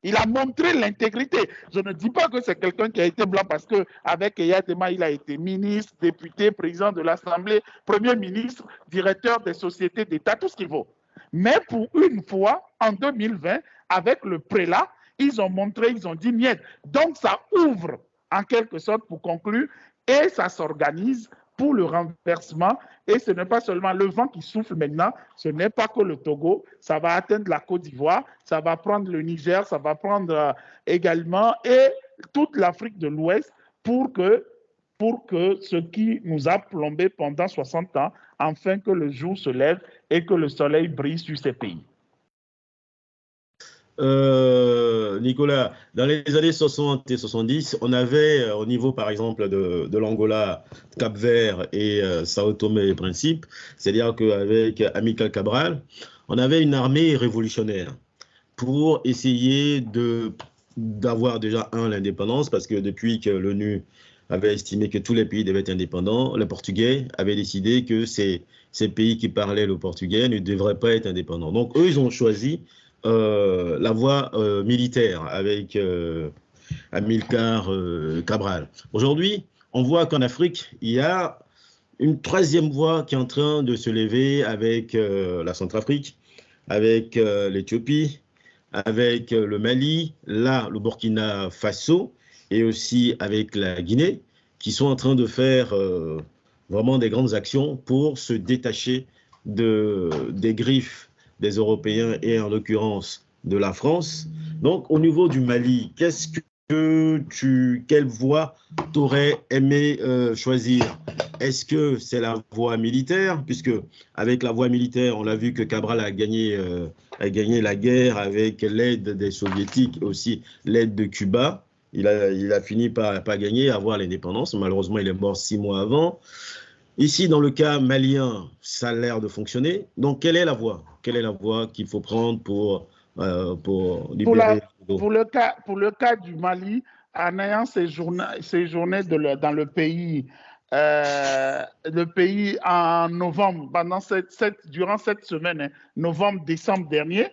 Speaker 2: il a montré l'intégrité. Je ne dis pas que c'est quelqu'un qui a été blanc parce qu'avec Eyadema, il a été ministre, député, président de l'Assemblée, premier ministre, directeur des sociétés d'État, tout ce qu'il faut. Mais pour une fois, en 2020, avec le prélat, ils ont montré, ils ont dit niet. Donc, ça ouvre, en quelque sorte, pour conclure, et ça s'organise pour le renversement. Et ce n'est pas seulement le vent qui souffle maintenant, ce n'est pas que le Togo, ça va atteindre la Côte d'Ivoire, ça va prendre le Niger, ça va prendre également et toute l'Afrique de l'Ouest pour que ce qui nous a plombé pendant 60 ans, enfin que le jour se lève et que le soleil brille sur ces pays.
Speaker 3: Nicolas, dans les années 60 et 70, on avait au niveau par exemple de l'Angola, Cap-Vert et Sao Tomé et Principe, c'est-à-dire qu'avec Amilcar Cabral, on avait une armée révolutionnaire pour essayer d'avoir déjà l'indépendance, parce que depuis que l'ONU avait estimé que tous les pays devaient être indépendants, les Portugais avaient décidé que ces pays qui parlaient le portugais ne devraient pas être indépendants. Donc eux, ils ont choisi la voie militaire avec Amilcar Cabral. Aujourd'hui, on voit qu'en Afrique, il y a une troisième voie qui est en train de se lever avec la Centrafrique, avec l'Éthiopie, avec le Mali, là, le Burkina Faso, et aussi avec la Guinée, qui sont en train de faire vraiment des grandes actions pour se détacher des griffes des Européens et en l'occurrence de la France. Donc au niveau du Mali, quelle voie t'aurais aimé choisir? Est-ce que c'est la voie militaire, puisque avec la voie militaire, on l'a vu que Cabral a gagné la guerre avec l'aide des Soviétiques et aussi l'aide de Cuba. Il a fini par gagner, avoir l'indépendance. Malheureusement, il est mort 6 mois avant. Ici, dans le cas malien, ça a l'air de fonctionner. Donc, quelle est la voie? Quelle est la voie qu'il faut prendre pour libérer
Speaker 2: pour le cas du Mali, en ayant séjourné dans le pays en novembre, durant cette semaine, novembre-décembre dernier,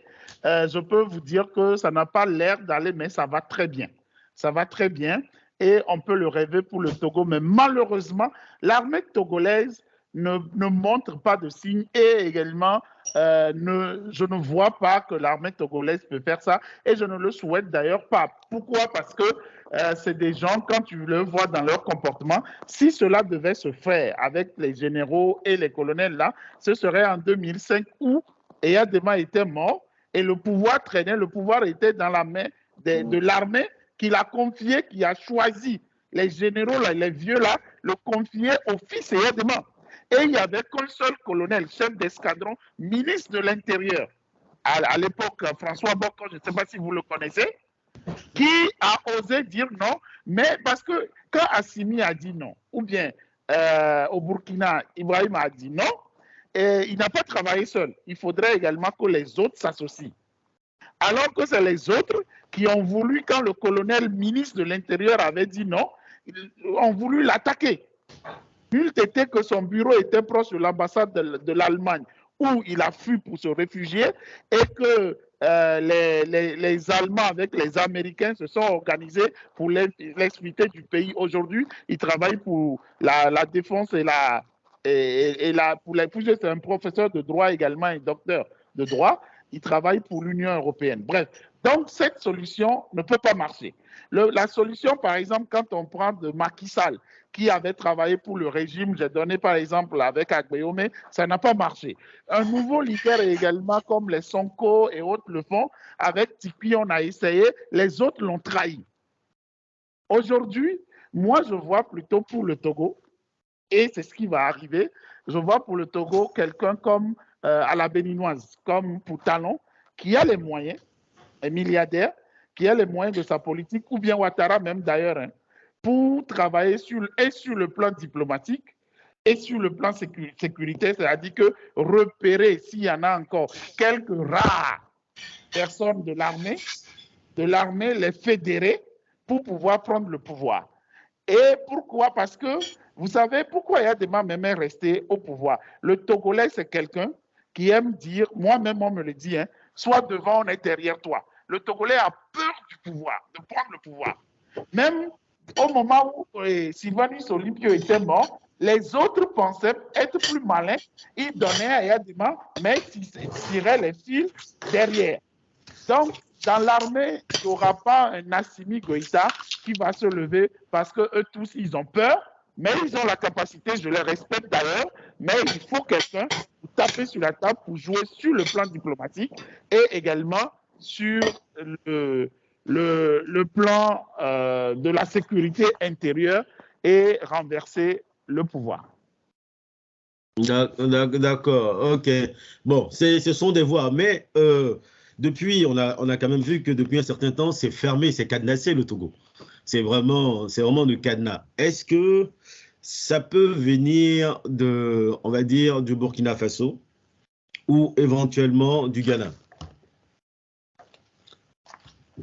Speaker 2: je peux vous dire que ça n'a pas l'air d'aller, mais ça va très bien. Ça va très bien et on peut le rêver pour le Togo. Mais malheureusement, l'armée togolaise ne montre pas de signes et également, je ne vois pas que l'armée togolaise peut faire ça et je ne le souhaite d'ailleurs pas. Pourquoi? Parce que c'est des gens, quand tu le vois dans leur comportement, si cela devait se faire avec les généraux et les colonels là, ce serait en 2005 où Eyadema était mort et le pouvoir traînait, le pouvoir était dans la main de l'armée qu'il a confié, qui a choisi les généraux, là, les vieux là, le confier au fils Eyadema. Et il n'y avait qu'un seul colonel, chef d'escadron, ministre de l'Intérieur, à l'époque, François Bocco, je ne sais pas si vous le connaissez, qui a osé dire non, mais parce que quand Assimi a dit non, ou bien au Burkina, Ibrahim a dit non, et il n'a pas travaillé seul. Il faudrait également que les autres s'associent. Alors que c'est les autres qui ont voulu, quand le colonel ministre de l'Intérieur avait dit non, ils ont voulu l'attaquer. Nul était que son bureau était proche de l'ambassade de l'Allemagne, où il a fui pour se réfugier, et que les Allemands avec les Américains se sont organisés pour l'expulser du pays. Aujourd'hui, ils travaillent pour la défense pour les réfugiés. C'est un professeur de droit également, un docteur de droit. Il travaille pour l'Union européenne. Bref, donc cette solution ne peut pas marcher. La solution, par exemple, quand on prend de Macky Sall, qui avait travaillé pour le régime, j'ai donné par exemple avec Agbeyome, ça n'a pas marché. Un nouveau leader également, comme les Sonko et autres le font, avec Tikpi, on a essayé, les autres l'ont trahi. Aujourd'hui, moi, je vois plutôt pour le Togo, et c'est ce qui va arriver, je vois pour le Togo quelqu'un comme à la béninoise, comme pour Talon, qui a les moyens, un milliardaire, qui a les moyens de sa politique, ou bien Ouattara même d'ailleurs, hein, pour travailler sur le plan diplomatique et sur le plan sécuritaire, c'est-à-dire que repérer s'il y en a encore quelques rares personnes de l'armée, les fédérer pour pouvoir prendre le pouvoir. Et pourquoi? Parce que, vous savez, pourquoi il y a des membres même restés au pouvoir? Le Togolais, c'est quelqu'un qui aime dire, moi-même on me le dit, hein, soit devant, on est derrière toi. Le Togolais a peur du pouvoir, de prendre le pouvoir. Même au moment où Sylvanus Olympio était mort, Les autres pensaient être plus malins. Ils donnaient à Yadima, mais ils tiraient les fils derrière. Donc, dans l'armée, il n'y aura pas un Assimi Goïta qui va se lever parce qu'eux tous, ils ont peur, mais ils ont la capacité, je les respecte d'ailleurs, mais il faut quelqu'un pour taper sur la table pour jouer sur le plan diplomatique et également sur le plan de la sécurité intérieure et renverser le pouvoir.
Speaker 3: D'accord, ok. Bon, ce sont des voix, mais depuis, on a quand même vu que depuis un certain temps, c'est fermé, c'est cadenassé le Togo. C'est vraiment du cadenas. Est-ce que ça peut venir on va dire, du Burkina Faso ou éventuellement du Ghana?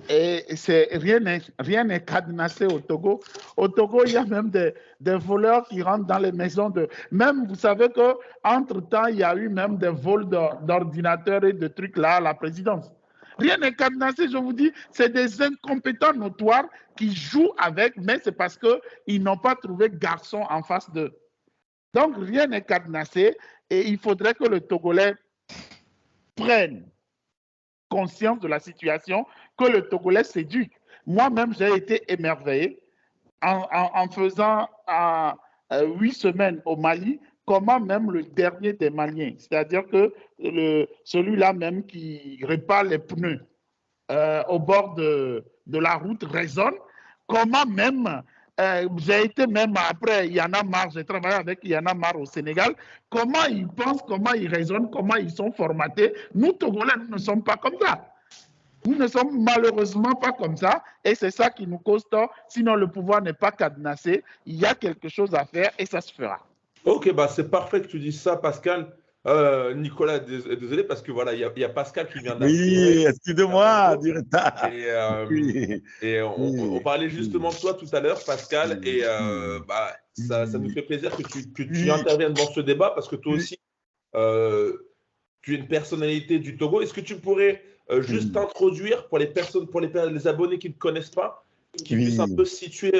Speaker 2: Et rien n'est cadenassé au Togo. Au Togo, il y a même des voleurs qui rentrent dans les maisons Même, vous savez qu'entre-temps, il y a eu même des vols d'ordinateurs et de trucs là à la présidence. Rien n'est cadenassé, je vous dis. C'est des incompétents notoires qui jouent avec, mais c'est parce qu'ils n'ont pas trouvé garçon en face d'eux. Donc, rien n'est cadenassé et il faudrait que le Togolais prenne conscience de la situation, que le Togolais s'éduque. Moi-même, j'ai été émerveillé en faisant 8 semaines au Mali, comment même le dernier des Maliens, c'est-à-dire que celui-là même qui répare les pneus au bord de la route raisonne, comment même, j'ai été même après Y en a marre, j'ai travaillé avec Y en a marre au Sénégal, comment ils pensent, comment ils raisonnent, comment ils sont formatés. Nous, Togolais, nous ne sommes pas comme ça. Nous ne sommes malheureusement pas comme ça et c'est ça qui nous cause tort. Sinon, le pouvoir n'est pas cadenassé. Il y a quelque chose à faire et ça se fera.
Speaker 1: Ok, bah c'est parfait que tu dises ça, Pascal. Nicolas, désolé parce que voilà, il y a Pascal qui vient d'arriver.
Speaker 3: Oui, excusez-moi du retard.
Speaker 1: Et on parlait justement de toi tout à l'heure, Pascal, et ça nous fait plaisir que tu interviennes dans ce débat parce que toi aussi, tu es une personnalité du Togo. Est-ce que tu pourrais juste t'introduire pour les personnes, pour les abonnés qui ne connaissent pas, qui puissent un peu situer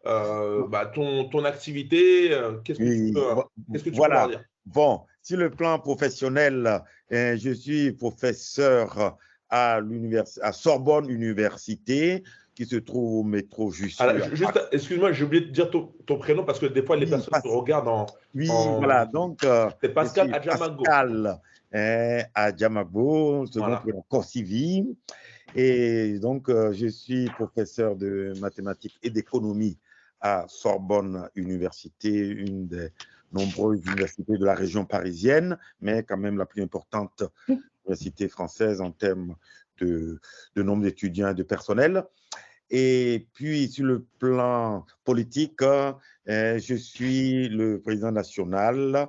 Speaker 1: ton activité? Qu'est-ce que tu peux leur dire?
Speaker 5: Bon, sur le plan professionnel, je suis professeur à Sorbonne Université, qui se trouve au métro Jussieu.
Speaker 1: Juste, excuse-moi, j'ai oublié de dire ton prénom parce que des fois les personnes te regardent
Speaker 5: voilà, donc
Speaker 1: c'est Pascal Adjamago.
Speaker 5: Pascal Adjamago, second prénom Corsivi. Et donc, je suis professeur de mathématiques et d'économie à Sorbonne Université, une des nombreuses universités de la région parisienne, mais quand même la plus importante université française en termes de nombre d'étudiants et de personnel. Et puis, sur le plan politique, je suis le président national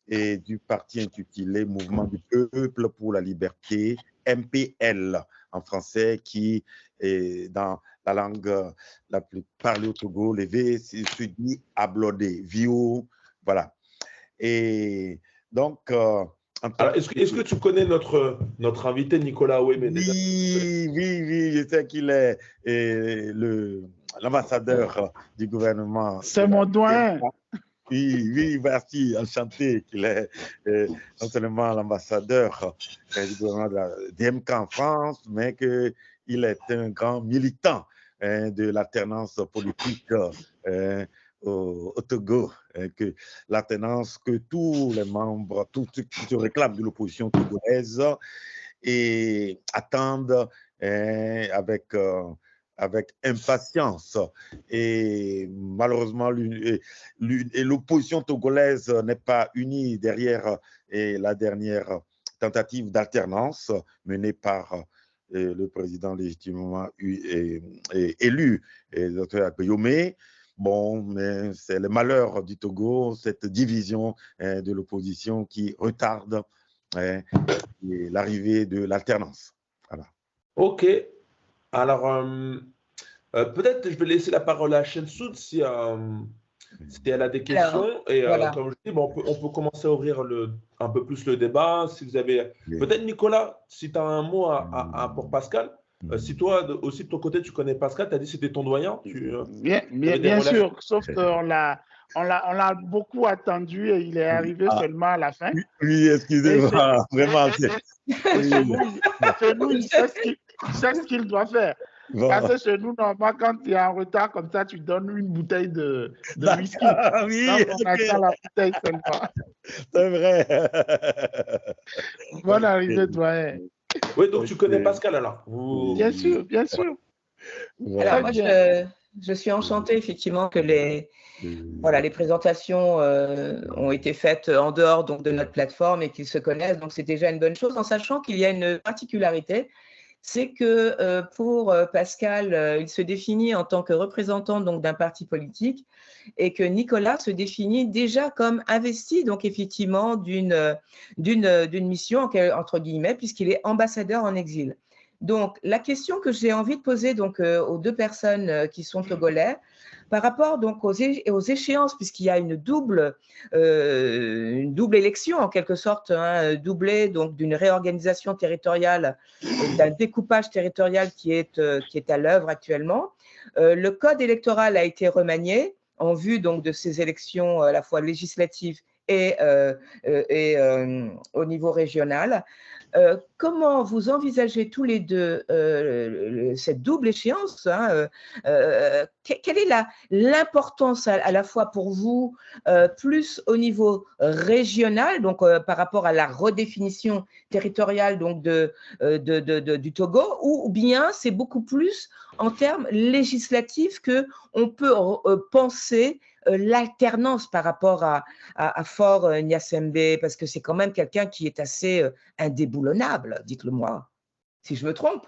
Speaker 5: et du parti intitulé Mouvement du Peuple pour la Liberté, MPL en français, qui est dans la langue la plus parlée au Togo, le V se dit ablodé, Vio, voilà. Et donc,
Speaker 1: alors, est-ce que tu connais notre invité Nicolas Ouémé?
Speaker 5: Oui, je sais qu'il est l'ambassadeur du gouvernement.
Speaker 2: C'est mon doyen.
Speaker 5: Oui, merci, enchanté qu'il est non seulement l'ambassadeur du gouvernement de la DMK en France, mais qu'il est un grand militant de l'alternance politique au Togo, que l'alternance que tous les membres, tous ceux qui se réclament de l'opposition togolaise et attendent avec impatience. Et malheureusement, l'opposition togolaise n'est pas unie derrière la dernière tentative d'alternance menée par le président légitimement élu, Dr Akoyome. Bon, mais c'est le malheur du Togo, cette division de l'opposition qui retarde l'arrivée de l'alternance. Voilà.
Speaker 1: Ok. Alors, peut-être je vais laisser la parole à Shensoud si elle a des questions. Et voilà. Comme je dis, bon, on peut commencer à ouvrir un peu plus le débat. Si vous avez... Peut-être Nicolas, si tu as un mot pour Pascal. Si toi aussi de ton côté tu connais Pascal, tu as dit que c'était ton doyen.
Speaker 2: Bien sûr, sauf qu'on on l'a beaucoup attendu et il est arrivé seulement à la fin.
Speaker 5: Oui, excusez-moi, vraiment.
Speaker 2: Chez nous, il sait ce qu'il doit faire. Parce que chez nous, normalement, quand tu es en retard comme ça, tu donnes une bouteille de whisky.
Speaker 5: Oui,
Speaker 2: donc, on attend la bouteille seulement.
Speaker 5: C'est vrai.
Speaker 2: Bonne arrivée, doyen.
Speaker 1: Oui, donc tu connais Pascal alors.
Speaker 2: Bien sûr, bien sûr.
Speaker 4: Alors, moi, je suis enchantée, effectivement, que les présentations ont été faites en dehors donc, de notre plateforme et qu'ils se connaissent. Donc, c'est déjà une bonne chose, en sachant qu'il y a une particularité, c'est que pour Pascal, il se définit en tant que représentant donc, d'un parti politique et que Nicolas se définit déjà comme investi, donc effectivement, d'une mission, entre guillemets, puisqu'il est ambassadeur en exil. Donc, la question que j'ai envie de poser donc, aux deux personnes qui sont togolais, par rapport donc, aux échéances, puisqu'il y a une double élection, en quelque sorte, doublée donc, d'une réorganisation territoriale, d'un découpage territorial qui est à l'œuvre actuellement. Le code électoral a été remanié en vue donc, de ces élections à la fois législatives et au niveau régional. Comment vous envisagez tous les deux cette double échéance quelle est l'importance à la fois pour vous, plus au niveau régional, donc par rapport à la redéfinition territoriale donc, du Togo, ou bien c'est beaucoup plus en termes législatifs qu'on peut penser l'alternance par rapport à Faure Gnassingbé, parce que c'est quand même quelqu'un qui est assez indéboulonnable, dites-le moi, si je me trompe.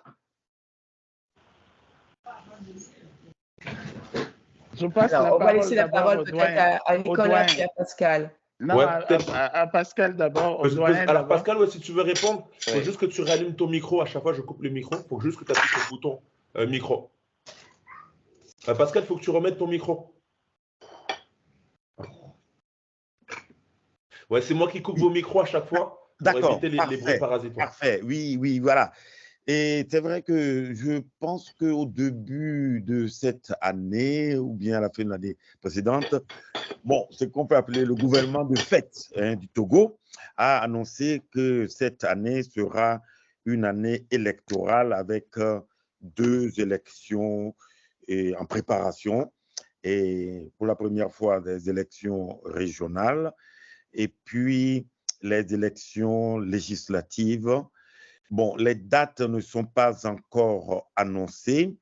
Speaker 4: Alors, on va laisser la parole peut-être à Nicolas et à Pascal.
Speaker 2: Non, à Pascal d'abord.
Speaker 1: Alors Pascal, si tu veux répondre, il faut juste que tu rallumes ton micro. À chaque fois, je coupe le micro. Il faut juste que tu appuies sur le bouton micro. Pascal, il faut que tu remettes ton micro. Ouais, c'est moi qui coupe vos micros à chaque fois pour éviter les bruits parasitoires.
Speaker 5: Parfait, oui, voilà. Et c'est vrai que je pense qu'au début de cette année, ou bien à la fin de l'année précédente, bon, ce qu'on peut appeler le gouvernement de fait du Togo a annoncé que cette année sera une année électorale avec 2 élections en préparation, et pour la première fois des élections régionales, et puis les élections législatives. Bon, les dates ne sont pas encore annoncées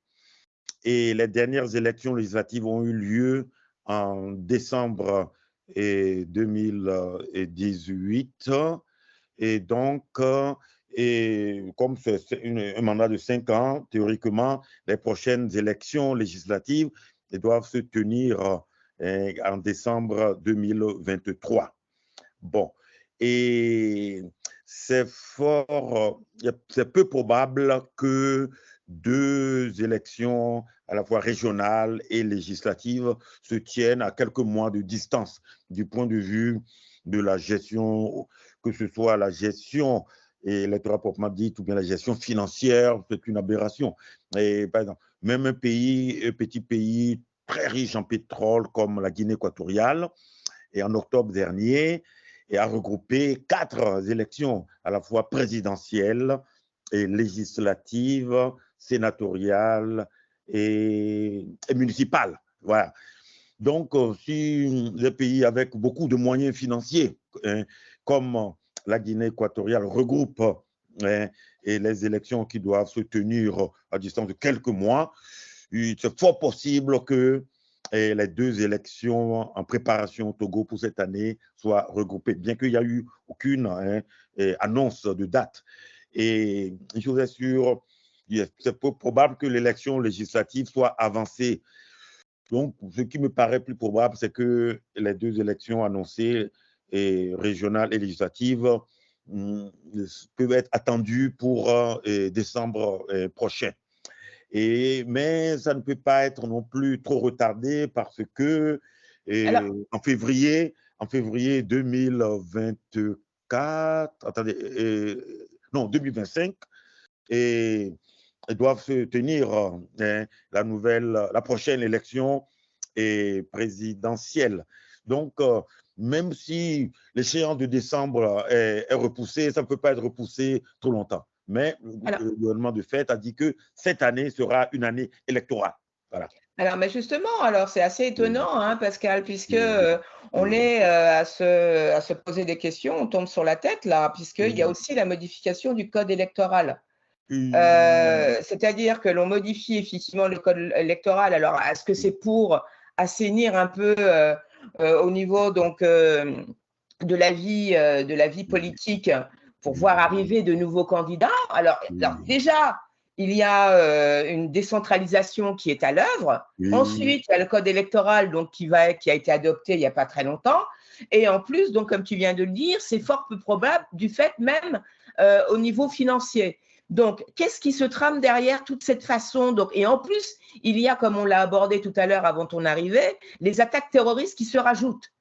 Speaker 5: et les dernières élections législatives ont eu lieu en décembre 2018. Et donc, comme c'est un mandat de 5 ans, théoriquement, les prochaines élections législatives doivent se tenir en décembre 2023. Bon, et c'est peu probable que 2 élections à la fois régionales et législatives se tiennent à quelques mois de distance du point de vue de la gestion, que ce soit la gestion électorale proprement dite ou bien la gestion financière, c'est une aberration. Et par exemple, même un petit pays très riche en pétrole comme la Guinée équatoriale, et en octobre dernier, et a regroupé 4 élections à la fois présidentielles et législatives, sénatoriales et municipales. Voilà. Donc, si les pays avec beaucoup de moyens financiers, comme la Guinée équatoriale, regroupent et les élections qui doivent se tenir à distance de quelques mois, c'est fort possible que et les 2 élections en préparation au Togo pour cette année soient regroupées, bien qu'il n'y ait eu aucune annonce de date. Et une chose est sûre, c'est peu probable que l'élection législative soit avancée. Donc, ce qui me paraît plus probable, c'est que les 2 élections annoncées, régionales et législatives, peuvent être attendues pour décembre prochain. Mais ça ne peut pas être non plus trop retardé parce que en février 2025, et doivent se tenir la prochaine élection présidentielle. Donc, même si l'échéance de décembre est repoussée, ça ne peut pas être repoussé trop longtemps. Mais le gouvernement de fait a dit que cette année sera une année électorale. Voilà.
Speaker 4: Alors, mais justement, alors c'est assez étonnant, hein, Pascal, puisque on est à se poser des questions, on tombe sur la tête là, puisqu'il y a aussi la modification du code électoral. C'est-à-dire que l'on modifie effectivement le code électoral. Alors, est-ce que c'est pour assainir un peu au niveau donc de la vie politique pour voir arriver de nouveaux candidats? Alors déjà, il y a une décentralisation qui est à l'œuvre. Ensuite, il y a le code électoral donc, qui a été adopté il n'y a pas très longtemps. Et en plus, donc, comme tu viens de le dire, c'est fort peu probable du fait même au niveau financier. Donc, qu'est-ce qui se trame derrière toute cette façon? Donc, et en plus, il y a, comme on l'a abordé tout à l'heure avant ton arrivée, les attaques terroristes qui se rajoutent.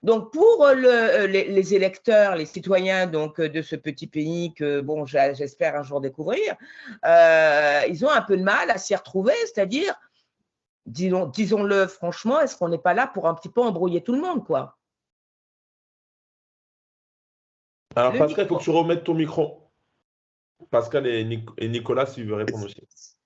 Speaker 4: Donc, pour les électeurs, les citoyens donc, de ce petit pays que bon, j'espère un jour découvrir, ils ont un peu de mal à s'y retrouver, c'est-à-dire, disons-le franchement, est-ce qu'on n'est pas là pour un petit peu embrouiller tout le monde, quoi?
Speaker 1: Alors, Pascal, il faut que tu remettes ton micro. Pascal et Nicolas, s'ils veulent répondre aussi.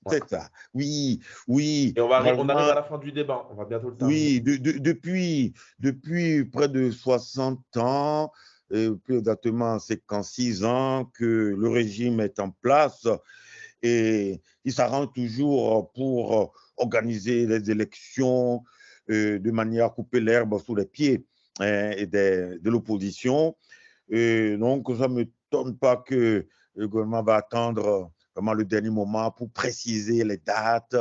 Speaker 5: C'est ça. Oui, oui.
Speaker 1: Et on arrive à la fin du débat. On va bientôt le terminer.
Speaker 5: Oui, depuis près de 60 ans, plus exactement 56 ans, que le régime est en place et il s'arrange toujours pour organiser les élections de manière à couper l'herbe sous les pieds de l'opposition. Donc, ça ne m'étonne pas que le gouvernement va attendre vraiment le dernier moment pour préciser les dates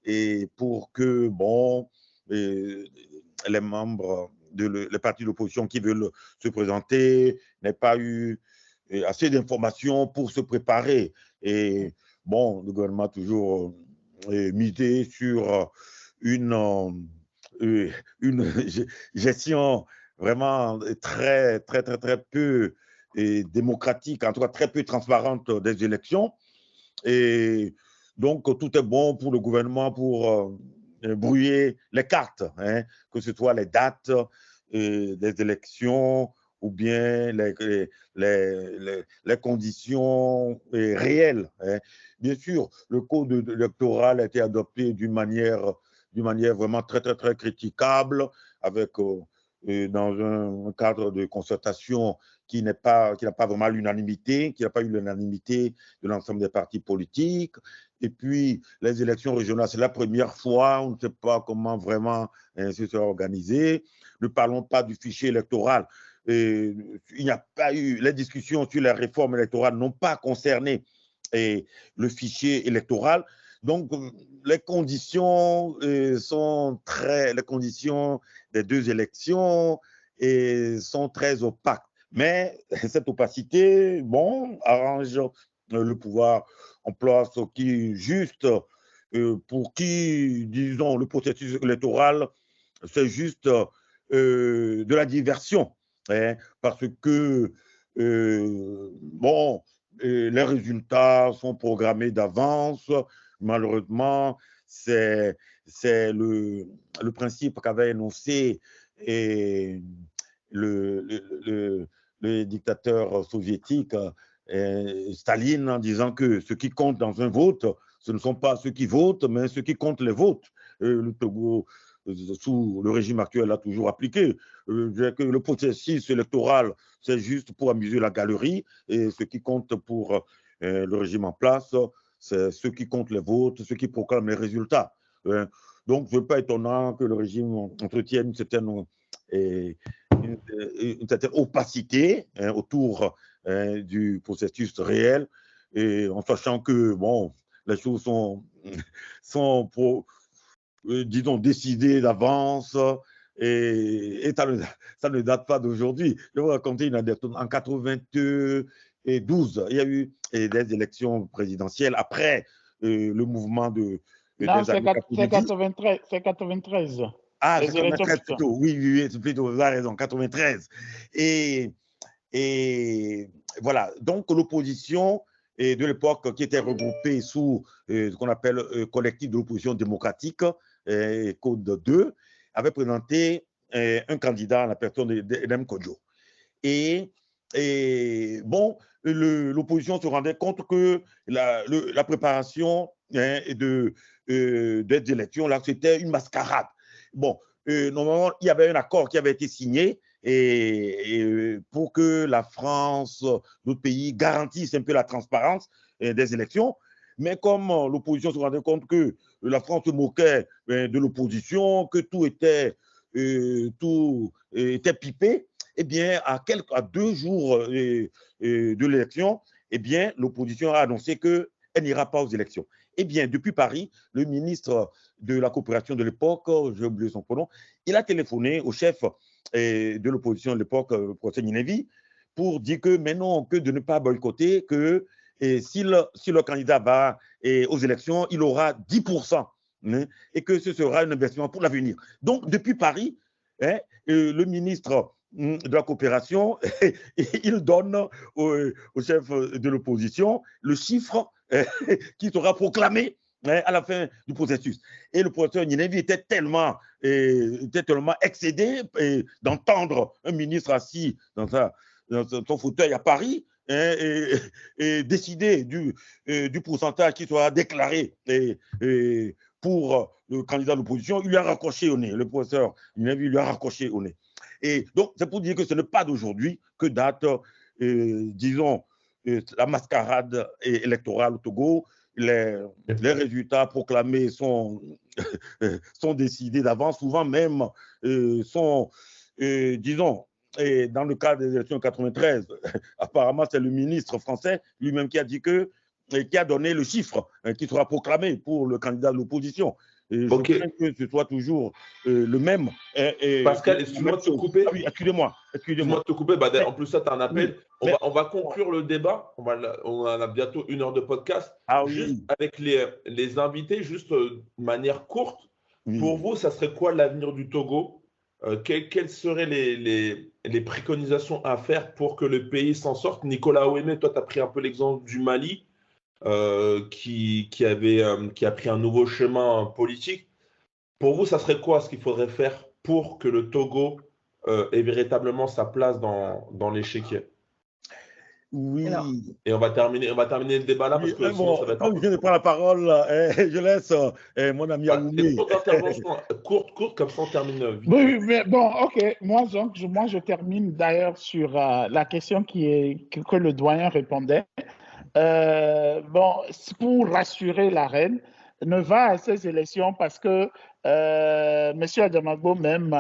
Speaker 5: et pour que, bon, les membres les partis d'opposition qui veulent se présenter n'aient pas eu assez d'informations pour se préparer. Et bon, le gouvernement a toujours misé sur une gestion vraiment très peu démocratique, en tout cas très peu transparente des élections. Et donc, tout est bon pour le gouvernement pour brouiller les cartes, hein, que ce soit les dates des élections ou bien les conditions réelles. Hein. Bien sûr, le code électoral a été adopté d'une manière vraiment très critiquable, avec dans un cadre de concertation qui n'a pas vraiment l'unanimité, qui n'a pas eu l'unanimité de l'ensemble des partis politiques. Et puis, les élections régionales, c'est la première fois, on ne sait pas comment vraiment se sera organisé. Ne parlons pas du fichier électoral. Il n'y a pas eu, les discussions sur les réformes électorales n'ont pas concerné le fichier électoral. Donc, les conditions les conditions des deux élections sont très opaques. Mais cette opacité, bon, arrange le pouvoir en place qui est juste pour qui, disons, le processus électoral, c'est juste de la diversion. Hein, parce que, bon, les résultats sont programmés d'avance. Malheureusement, c'est le principe qu'avait énoncé le dictateur soviétique Staline, en disant que ce qui compte dans un vote, ce ne sont pas ceux qui votent, mais ceux qui comptent les votes. Le Togo, sous le régime actuel, a toujours appliqué. Que le processus électoral, c'est juste pour amuser la galerie, et ce qui compte pour le régime en place, c'est ceux qui comptent les votes, ceux qui proclament les résultats. Donc, ce n'est pas étonnant que le régime entretienne une certaine opacité autour du processus réel, et en sachant que, bon, les choses sont disons, décidées d'avance, et ça ne date pas d'aujourd'hui. Je vais vous raconter une anecdote. En 92, il y a eu des élections présidentielles après le mouvement de...
Speaker 2: Non, c'est 93. C'est 93.
Speaker 5: Ah, 93 plutôt. Oui, plutôt, vous avez raison, 93. Et voilà, donc l'opposition de l'époque, qui était regroupée sous ce qu'on appelle collectif de l'opposition démocratique, Code 2, avait présenté un candidat à la personne d'Edem Kodjo. Et bon, l'opposition se rendait compte que la préparation des élections, là, c'était une mascarade. Bon, normalement, il y avait un accord qui avait été signé et pour que la France, d'autres pays, garantissent un peu la transparence des élections. Mais comme l'opposition se rendait compte que la France se moquait de l'opposition, que tout était pipé, eh bien, à 2 jours de l'élection, eh bien, l'opposition a annoncé qu'elle n'ira pas aux élections. Eh bien, depuis Paris, le ministre de la coopération de l'époque, j'ai oublié son prénom, il a téléphoné au chef de l'opposition de l'époque, le professeur Ninevi, pour dire que, mais non, que de ne pas boycotter, que si le candidat va aux élections, il aura 10%, hein, et que ce sera un investissement pour l'avenir. Donc, depuis Paris, hein, le ministre de la coopération, il donne au chef de l'opposition le chiffre qui sera proclamé à la fin du processus. Et le professeur Ninevi était tellement excédé d'entendre un ministre assis dans son fauteuil à Paris et décider du pourcentage qui sera déclaré pour le candidat de l'opposition. Il lui a raccroché au nez, le professeur Ninevi lui a raccroché au nez. Et donc, c'est pour dire que ce n'est pas d'aujourd'hui que date, disons, la mascarade électorale au Togo. Les résultats proclamés sont décidés d'avance, souvent même sont, disons, et dans le cas des élections 93, apparemment c'est le ministre français lui-même qui a dit qui a donné le chiffre qui sera proclamé pour le candidat de l'opposition. Je crains que ce soit toujours le même.
Speaker 1: Pascal, excuse-moi de te couper.
Speaker 5: Ah oui, excusez-moi.
Speaker 1: Excuse-moi de te couper. Bah, en plus, ça, tu as un appel. Oui, on va conclure le débat. On a bientôt 1 heure de podcast.
Speaker 5: Ah,
Speaker 1: juste avec les invités, juste de manière courte. Oui. Pour vous, ça serait quoi l'avenir du Togo? Quelles seraient les préconisations à faire pour que le pays s'en sorte? Nicolas Ouémé, toi, tu as pris un peu l'exemple du Mali. Qui a pris un nouveau chemin politique. Pour vous, ça serait quoi ce qu'il faudrait faire pour que le Togo ait véritablement sa place dans l'échiquier?
Speaker 5: Oui.
Speaker 4: Alors,
Speaker 1: et on va terminer le débat là, parce que sinon ça va être
Speaker 5: comme je ne prends la parole, je laisse mon ami Aoumé.
Speaker 1: Courte, comme ça on termine vite.
Speaker 2: Oui, mais bon, ok. Moi, je termine d'ailleurs sur la question que le doyen répondait. Bon, pour rassurer la reine, ne va à ces élections parce que M. Adjamagbo même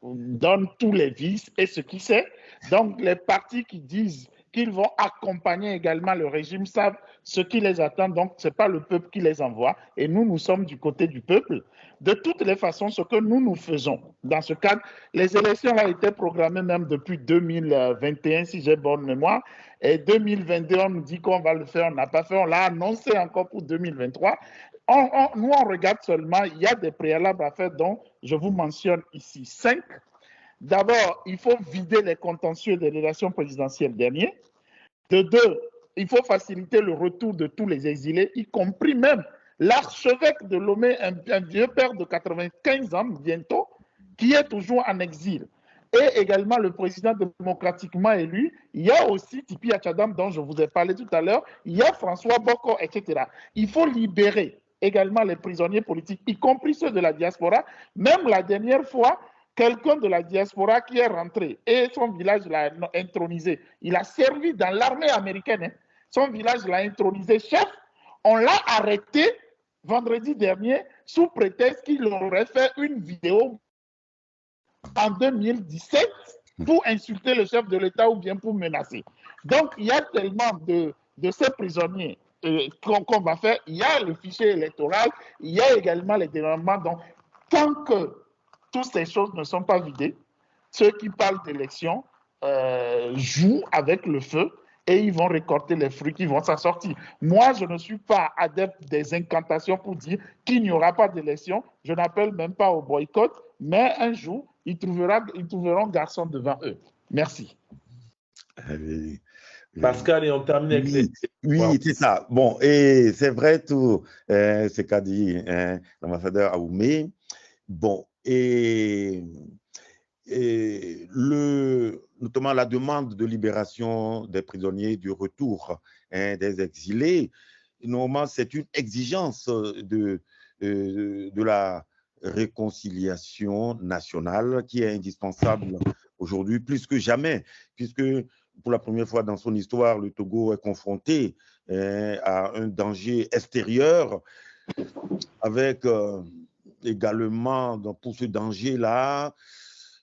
Speaker 2: donne tous les vices et ce qu'il sait. Donc, les partis qui disent qu'ils vont accompagner également le régime savent ce qui les attend. Donc, ce n'est pas le peuple qui les envoie. Et nous sommes du côté du peuple. De toutes les façons, ce que nous faisons dans ce cadre, les élections ont été programmées même depuis 2021, si j'ai bonne mémoire. Et 2022, on nous dit qu'on va le faire, on n'a pas fait, on l'a annoncé encore pour 2023. Nous, on regarde seulement, il y a des préalables à faire, dont je vous mentionne ici 5. D'abord, il faut vider les contentieux des élections présidentielles dernières. De 2, il faut faciliter le retour de tous les exilés, y compris même l'archevêque de Lomé, un vieux père de 95 ans bientôt, qui est toujours en exil. Et également le président démocratiquement élu. Il y a aussi Tipi Achadam, dont je vous ai parlé tout à l'heure. Il y a François Boko, etc. Il faut libérer également les prisonniers politiques, y compris ceux de la diaspora. Même la dernière fois, quelqu'un de la diaspora qui est rentré et son village l'a intronisé. Il a servi dans l'armée américaine. Hein. Son village l'a intronisé chef. On l'a arrêté vendredi dernier sous prétexte qu'il aurait fait une vidéo en 2017 pour insulter le chef de l'État ou bien pour menacer. Donc, il y a tellement de ces prisonniers qu'on va faire. Il y a le fichier électoral, il y a également les développements. Donc, tant que toutes ces choses ne sont pas vidées, ceux qui parlent d'élection jouent avec le feu et ils vont récolter les fruits qui vont s'en sortir. Moi, je ne suis pas adepte des incantations pour dire qu'il n'y aura pas d'élection. Je n'appelle même pas au boycott, mais un jour, ils trouveront garçon devant eux. Merci.
Speaker 1: Pascal, et on termine avec les...
Speaker 5: Oui, c'est ça. Bon, et c'est vrai tout ce qu'a dit l'ambassadeur Aoumé. Bon, et notamment la demande de libération des prisonniers, du retour des exilés. Normalement, c'est une exigence de la réconciliation nationale qui est indispensable aujourd'hui plus que jamais, puisque pour la première fois dans son histoire, le Togo est confronté à un danger extérieur, avec également pour ce danger-là,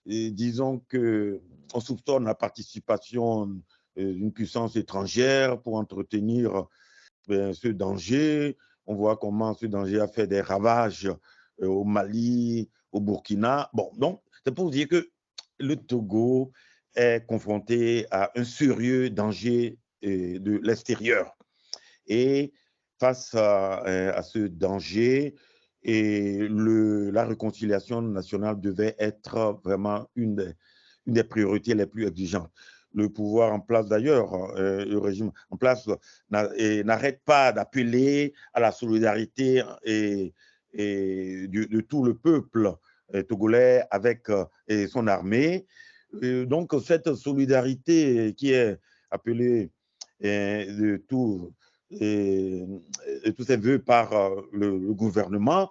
Speaker 5: disons qu'on soupçonne la participation d'une puissance étrangère pour entretenir ce danger. On voit comment ce danger a fait des ravages au Mali, au Burkina. Bon, donc, c'est pour vous dire que le Togo est confronté à un sérieux danger de l'extérieur. Et face à ce danger, la réconciliation nationale devait être vraiment une des priorités les plus exigeantes. Le pouvoir en place d'ailleurs, le régime en place, n'arrête pas d'appeler à la solidarité de tout le peuple togolais avec son armée. Donc cette solidarité qui est appelée de tous ces vœux par le gouvernement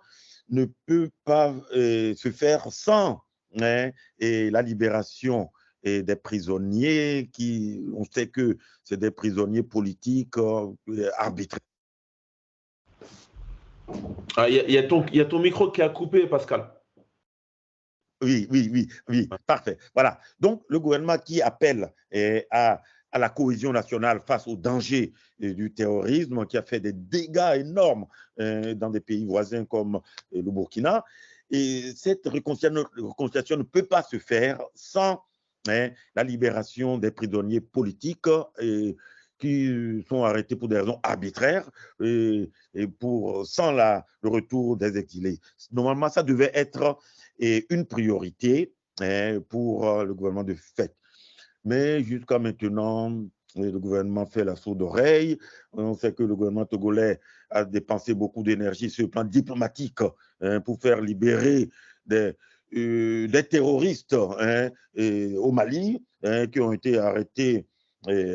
Speaker 5: ne peut pas se faire sans la libération des prisonniers on sait que c'est des prisonniers politiques arbitraires.
Speaker 1: Il y a ton micro qui a coupé, Pascal.
Speaker 5: Oui, parfait. Voilà. Donc, le gouvernement qui appelle à la cohésion nationale face au danger du terrorisme, qui a fait des dégâts énormes dans des pays voisins comme le Burkina. Et cette réconciliation ne peut pas se faire sans la libération des prisonniers politiques qui sont arrêtés pour des raisons arbitraires et sans le retour des exilés. Normalement, ça devait être une priorité pour le gouvernement de fait. Mais jusqu'à maintenant, le gouvernement fait la sourde oreille. On sait que le gouvernement togolais a dépensé beaucoup d'énergie sur le plan diplomatique pour faire libérer des terroristes au Mali qui ont été arrêtés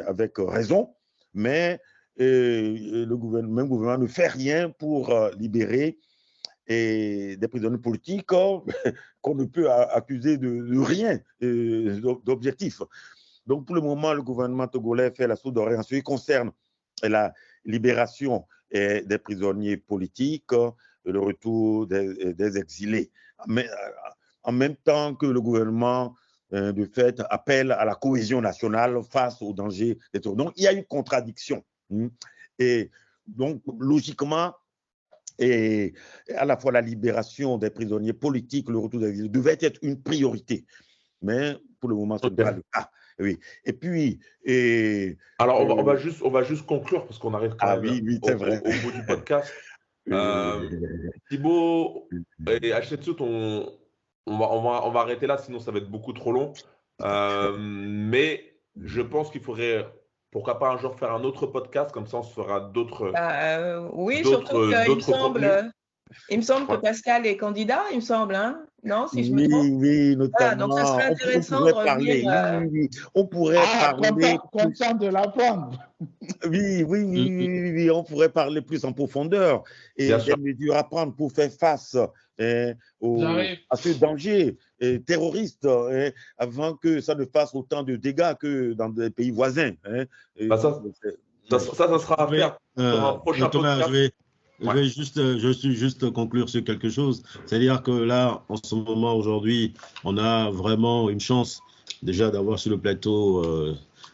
Speaker 5: avec raison, mais le gouvernement ne fait rien pour libérer des prisonniers politiques qu'on ne peut accuser de rien d'objectif. Donc, pour le moment, le gouvernement togolais fait la sourde oreille en ce qui concerne la libération des prisonniers politiques, le retour des exilés. Mais, en même temps que le gouvernement, de fait, appelle à la cohésion nationale face au danger des terroristes. Donc, il y a une contradiction. Et donc, logiquement, et à la fois la libération des prisonniers politiques, le retour des exilés devait être une priorité. Mais pour le moment, ce n'est pas le cas. Oui. Et puis.
Speaker 1: Alors, on va juste conclure parce qu'on arrive quand même
Speaker 5: au
Speaker 1: bout du podcast. Thibaut et Hachetsut, on va arrêter là, sinon ça va être beaucoup trop long. Mais je pense qu'il faudrait, pourquoi pas un jour faire un autre podcast, comme ça on se fera d'autres.
Speaker 4: Oui, surtout qu'il me semble que Pascal est candidat, il me semble, hein? Non, si je me trompe.
Speaker 5: Oui, notamment.
Speaker 4: Voilà, donc ça serait intéressant de revenir.
Speaker 5: On pourrait parler.
Speaker 2: Content de l'apprendre.
Speaker 5: Oui, on pourrait parler plus en profondeur et des mesures à prendre pour faire face à ce danger terroriste avant que ça ne fasse autant de dégâts que dans des pays voisins.
Speaker 1: Ça sera à faire dans un prochain podcast.
Speaker 3: Je suis juste conclure sur quelque chose. C'est-à-dire que là, en ce moment, aujourd'hui, on a vraiment une chance déjà d'avoir sur le plateau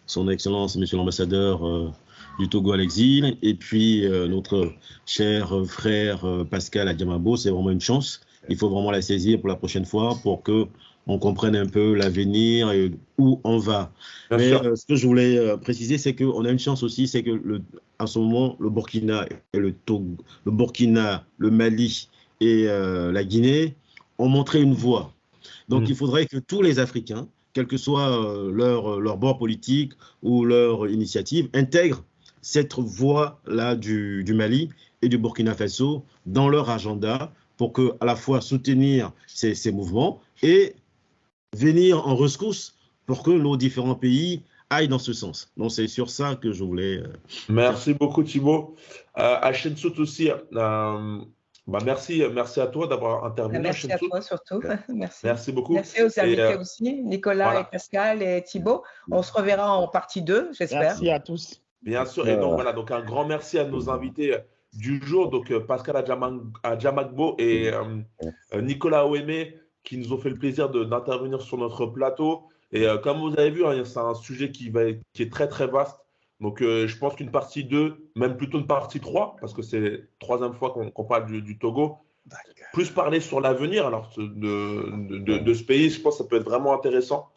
Speaker 3: son Excellence, Monsieur l'ambassadeur du Togo à l'exil, et puis notre cher frère Pascal Adiamabo. C'est vraiment une chance. Il faut vraiment la saisir pour la prochaine fois pour qu'on comprenne un peu l'avenir et où on va. Mais ce que je voulais préciser, c'est qu'on a une chance aussi, c'est que en ce moment, le Burkina et le Togo, le Burkina, le Mali et la Guinée ont montré une voie. Donc, il faudrait que tous les Africains, quel que soit leur bord politique ou leur initiative, intègrent cette voie-là du Mali et du Burkina Faso dans leur agenda pour à la fois soutenir ces mouvements et venir en rescousse pour que nos différents pays aillent dans ce sens. Donc, c'est sur ça que je voulais...
Speaker 1: Merci beaucoup, Thibaut. Hachensout aussi, merci à toi d'avoir intervenu.
Speaker 4: Merci à toi surtout. Merci.
Speaker 1: Merci beaucoup.
Speaker 4: Merci aux invités aussi, Nicolas et Pascal et Thibaut. On se reverra en partie 2, j'espère.
Speaker 2: Merci à tous.
Speaker 1: Bien sûr. Et donc, voilà, donc un grand merci à nos invités du jour, donc Pascal Adjamagbo et Nicolas Ouémé, qui nous ont fait le plaisir d'intervenir sur notre plateau. Et comme vous avez vu, hein, c'est un sujet qui est très, très vaste. Donc, je pense qu'une partie 2, même plutôt une partie 3, parce que c'est la 3e fois qu'on parle du Togo, plus parler sur l'avenir alors de ce pays, je pense que ça peut être vraiment intéressant.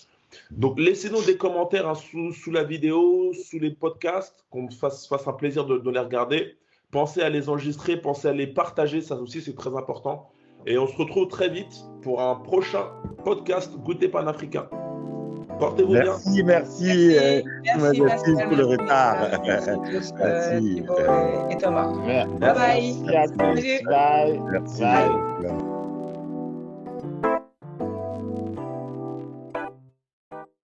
Speaker 1: Donc, laissez-nous des commentaires hein, sous la vidéo, sous les podcasts, qu'on fasse un plaisir de les regarder. Pensez à les enregistrer, pensez à les partager, ça aussi c'est très important. Et on se retrouve très vite pour un prochain podcast Goûter Panafricain. Portez-vous bien.
Speaker 5: Merci pour le retard.
Speaker 4: Merci Thibaut et Thomas.
Speaker 2: Bye bye.
Speaker 4: Bye.
Speaker 2: Bye.
Speaker 5: Merci.